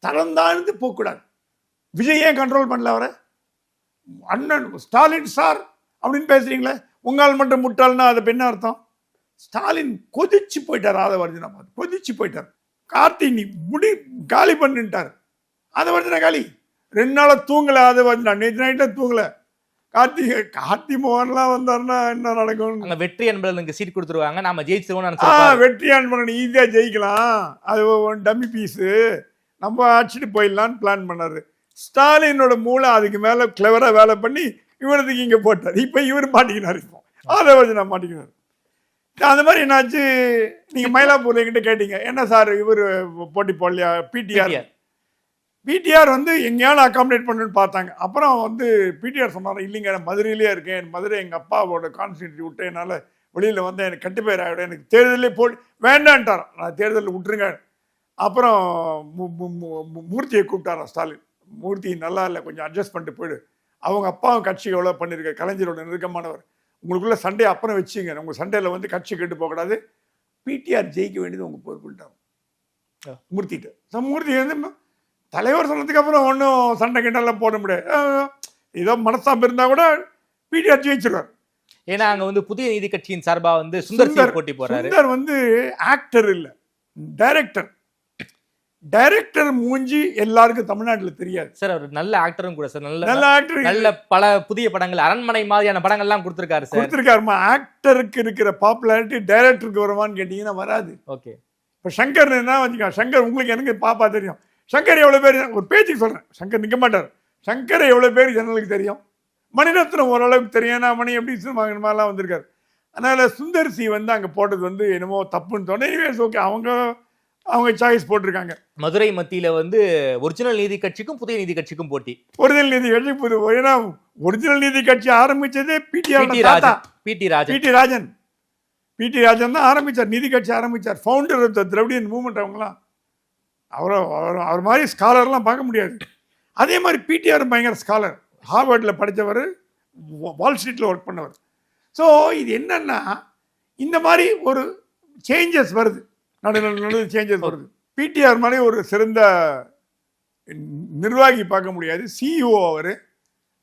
தரம் தாழ்ந்து போகக்கூடாது. விஜய் ஏன் கண்ட்ரோல் பண்ணல அவரை? அண்ணன் ஸ்டாலின் சார் அப்படின்னு பேசுறீங்களே, உங்களால் மட்டும் முட்டாள்னா அது என்ன அர்த்தம்? ஸ்டாலின் கொதிச்சு போயிட்டார், ஆதவர்ஜனா பார்த்து கொதிச்சு போயிட்டார். கார்த்தி நீ முடி காலி பண்ணிட்டார், ஆதவர்ஜனா காலி. 2 நாளா தூங்கல ஆதவர்ஜனா, நேற்று நைட்ல தூங்கல. கார்த்தி மோகன்லாம் வந்தாருன்னா என்ன நடக்கும்? அங்க வெற்றி அன்பர்களுக்கு சீட் கொடுத்துருவாங்க, நாம ஜெயிச்சிருவோம். வெற்றி அன்பன் ஈஸியா ஜெயிக்கலாம், அது டம்மி பீஸு, நம்ம அடிச்சுட்டு போயிடலான்னு பிளான் பண்ணாரு. ஸ்டாலினோட மூளை அதுக்கு மேல கிளவரா வேலை பண்ணி இவரதுக்கு இங்க போட்டார். இப்ப இவர் மாட்டிக்கினார், இப்போ ஆதவர்ஜனா மாட்டிக்கினார். அந்த மாதிரி என்னாச்சு, நீங்க மயிலாப்பூர்ல என்கிட்ட கேட்டீங்க, என்ன சார் இவர் போட்டி போடலையா? பிடிஆர் வந்து எங்கேயாலும் அகாமடேட் பண்ணுன்னு பார்த்தாங்க. அப்புறம் வந்து பிடிஆர் சொன்னார், இல்லைங்க நான் மதுரையிலே இருக்கேன், மதுரை எங்கள் அப்பாவோட கான்ஸ்டியூன்சி விட்டு என்னால் வெளியில் வந்து எனக்கு கட்டுப்பேர் ஆகிடும், எனக்கு தேர்தலே வேண்டான்ட்டார், நான் தேர்தலில் விட்டுருங்க. அப்புறம் மூர்த்தியை கூப்பிட்டாரா ஸ்டாலின், மூர்த்தி நல்லா இல்லை, கொஞ்சம் அட்ஜஸ்ட் பண்ணிட்டு போயிடு, அவங்க அப்பாவும் கட்சி எவ்வளோ பண்ணியிருக்காரு, கலைஞரோட நெருக்கமானவர், உங்களுக்குள்ள சண்டே அப்புறம் வச்சுங்க, உங்கள் சண்டையில் வந்து கட்சி கெட்டு போகக்கூடாது, பிடிஆர் ஜெயிக்க வேண்டியது உங்கள் பொறுப்புட்டாங்க மூர்த்திகிட்ட. மூர்த்தி வந்து தலைவர் சொன்னதுக்கு அப்புறம் ஒன்றும் சண்டை கிண்டெல்லாம் போட முடியாது, ஏதோ மனசாம்பு இருந்தா கூட பிடிஆர் ஜெயிச்சிருவார். ஏன்னா அங்க வந்து புதிய நீதி கட்சியின் சார்பா வந்து சுந்தர் போட்டி போறாரு. சுந்தர் வந்து ஆக்டர் இல்ல, டைரக்டர். டைரக்டர் மூஞ்சி எல்லாருக்கும் தமிழ்நாட்டில் தெரியாது சார், அவர் நல்ல ஆக்டரும் கூட சார், நல்ல ஆக்டர், நல்ல பல புதிய படங்கள், அரண்மனை மாதிரியான படங்கள் எல்லாம் கொடுத்திருக்காரு சார். கொடுத்திருக்காருமா. ஆக்டருக்கு இருக்கிற பாப்புலாரிட்டி டைரக்டருக்கு வருமானு கேட்டீங்கன்னா வராது. ஓகே, இப்போ சங்கர் என்ன வச்சுக்கோங்க, சங்கர் உங்களுக்கு எனக்கு பாப்பா தெரியும், சங்கர் எவ்வளோ பேர், ஒரு பேச்சுக்கு சொல்கிறேன், சங்கர் நிற்க மாட்டார், சங்கரை எவ்வளோ பேர் ஜனங்களுக்கு தெரியும், மணிரத்னம் ஓரளவுக்கு தெரியும், ஏன்னா மணி எப்படி சினிமாலாம் வந்திருக்காரு. அதனால் சுந்தர் சி வந்து அங்கே போட்டது வந்து என்னமோ தப்புன்னு தோணும். ஓகே, அவங்க சாய்ஸ் போட்டிருக்காங்க. மதுரை மத்தியில் வந்து ஒரிஜினல் நீதி கட்சிக்கும் புதிய நீதி கட்சிக்கும் போட்டி. ஒரிஜினல் நீதி கட்சி புது, ஏன்னா ஒரிஜினல் நீதி கட்சி ஆரம்பிச்சதே பிடி ராஜன் தான் ஆரம்பித்தார், நீதி கட்சி ஆரம்பித்தார், founder of the Dravidian movement. அவங்களாம் அவர் மாதிரி ஸ்காலர்லாம் பார்க்க முடியாது. அதே மாதிரி பிடிஆர் பயங்கர ஸ்காலர், ஹார்வர்டில் படித்தவர், வால் ஸ்ட்ரீட்டில் ஒர்க் பண்ணவர். ஸோ இது என்னன்னா, இந்த மாதிரி ஒரு சேஞ்சஸ் வருது, நடு சேஞ்சஸ் வருது. பிடிஆர் மாதிரி ஒரு சிறந்த நிர்வாகி பார்க்க முடியாது. சிஇஓ அவர்,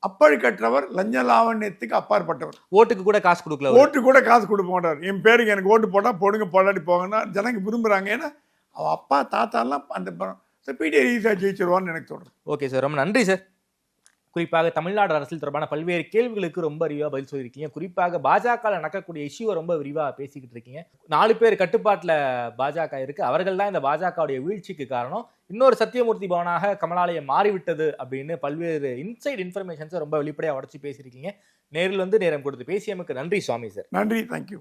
அப்பழுக்கற்றவர், லஞ்ச லாவண்யத்துக்கு அப்பாற்பட்டவர். ஓட்டுக்கு கூட காசு கொடுக்கல, ஓட்டு கூட காசு கொடுக்க மாட்டார். என் பேருக்கு எனக்கு ஓட்டு போட்டால் போடுங்க, போடாடி போங்கன்னா ஜனங்க விரும்புகிறாங்க. ஏன்னா அவள் அப்பா தாத்தாலாம் அந்த பிடிஆர் ஈஸியாக ஜெயிச்சிருவான்னு எனக்கு தோணுது. ஓகே சார், ரொம்ப நன்றி சார். குறிப்பாக தமிழ்நாடு அரசியல் தொடர்பான பல்வேறு கேள்விகளுக்கு ரொம்ப விரிவாக பதில் சொல்லியிருக்கீங்க. குறிப்பாக பாஜக நடக்கக்கூடிய இஷ்யூவை ரொம்ப விரிவாக பேசிக்கிட்டு இருக்கீங்க. 4 பேர் கட்டுப்பாட்டில் பாஜக இருக்கு, அவர்கள் தான் இந்த பாஜகவுடைய வீழ்ச்சிக்கு காரணம். இன்னொரு சத்தியமூர்த்தி பவனாக கமலாலயம் மாறிவிட்டது அப்படின்னு பல்வேறு இன்சைட் இன்ஃபர்மேஷன்ஸை ரொம்ப வெளிப்படையாக உடச்சி பேசியிருக்கீங்க. நேரில் வந்து நேரம் கொடுத்து பேசியமைக்கு நன்றி சுவாமி சார். நன்றி, தேங்க்யூ.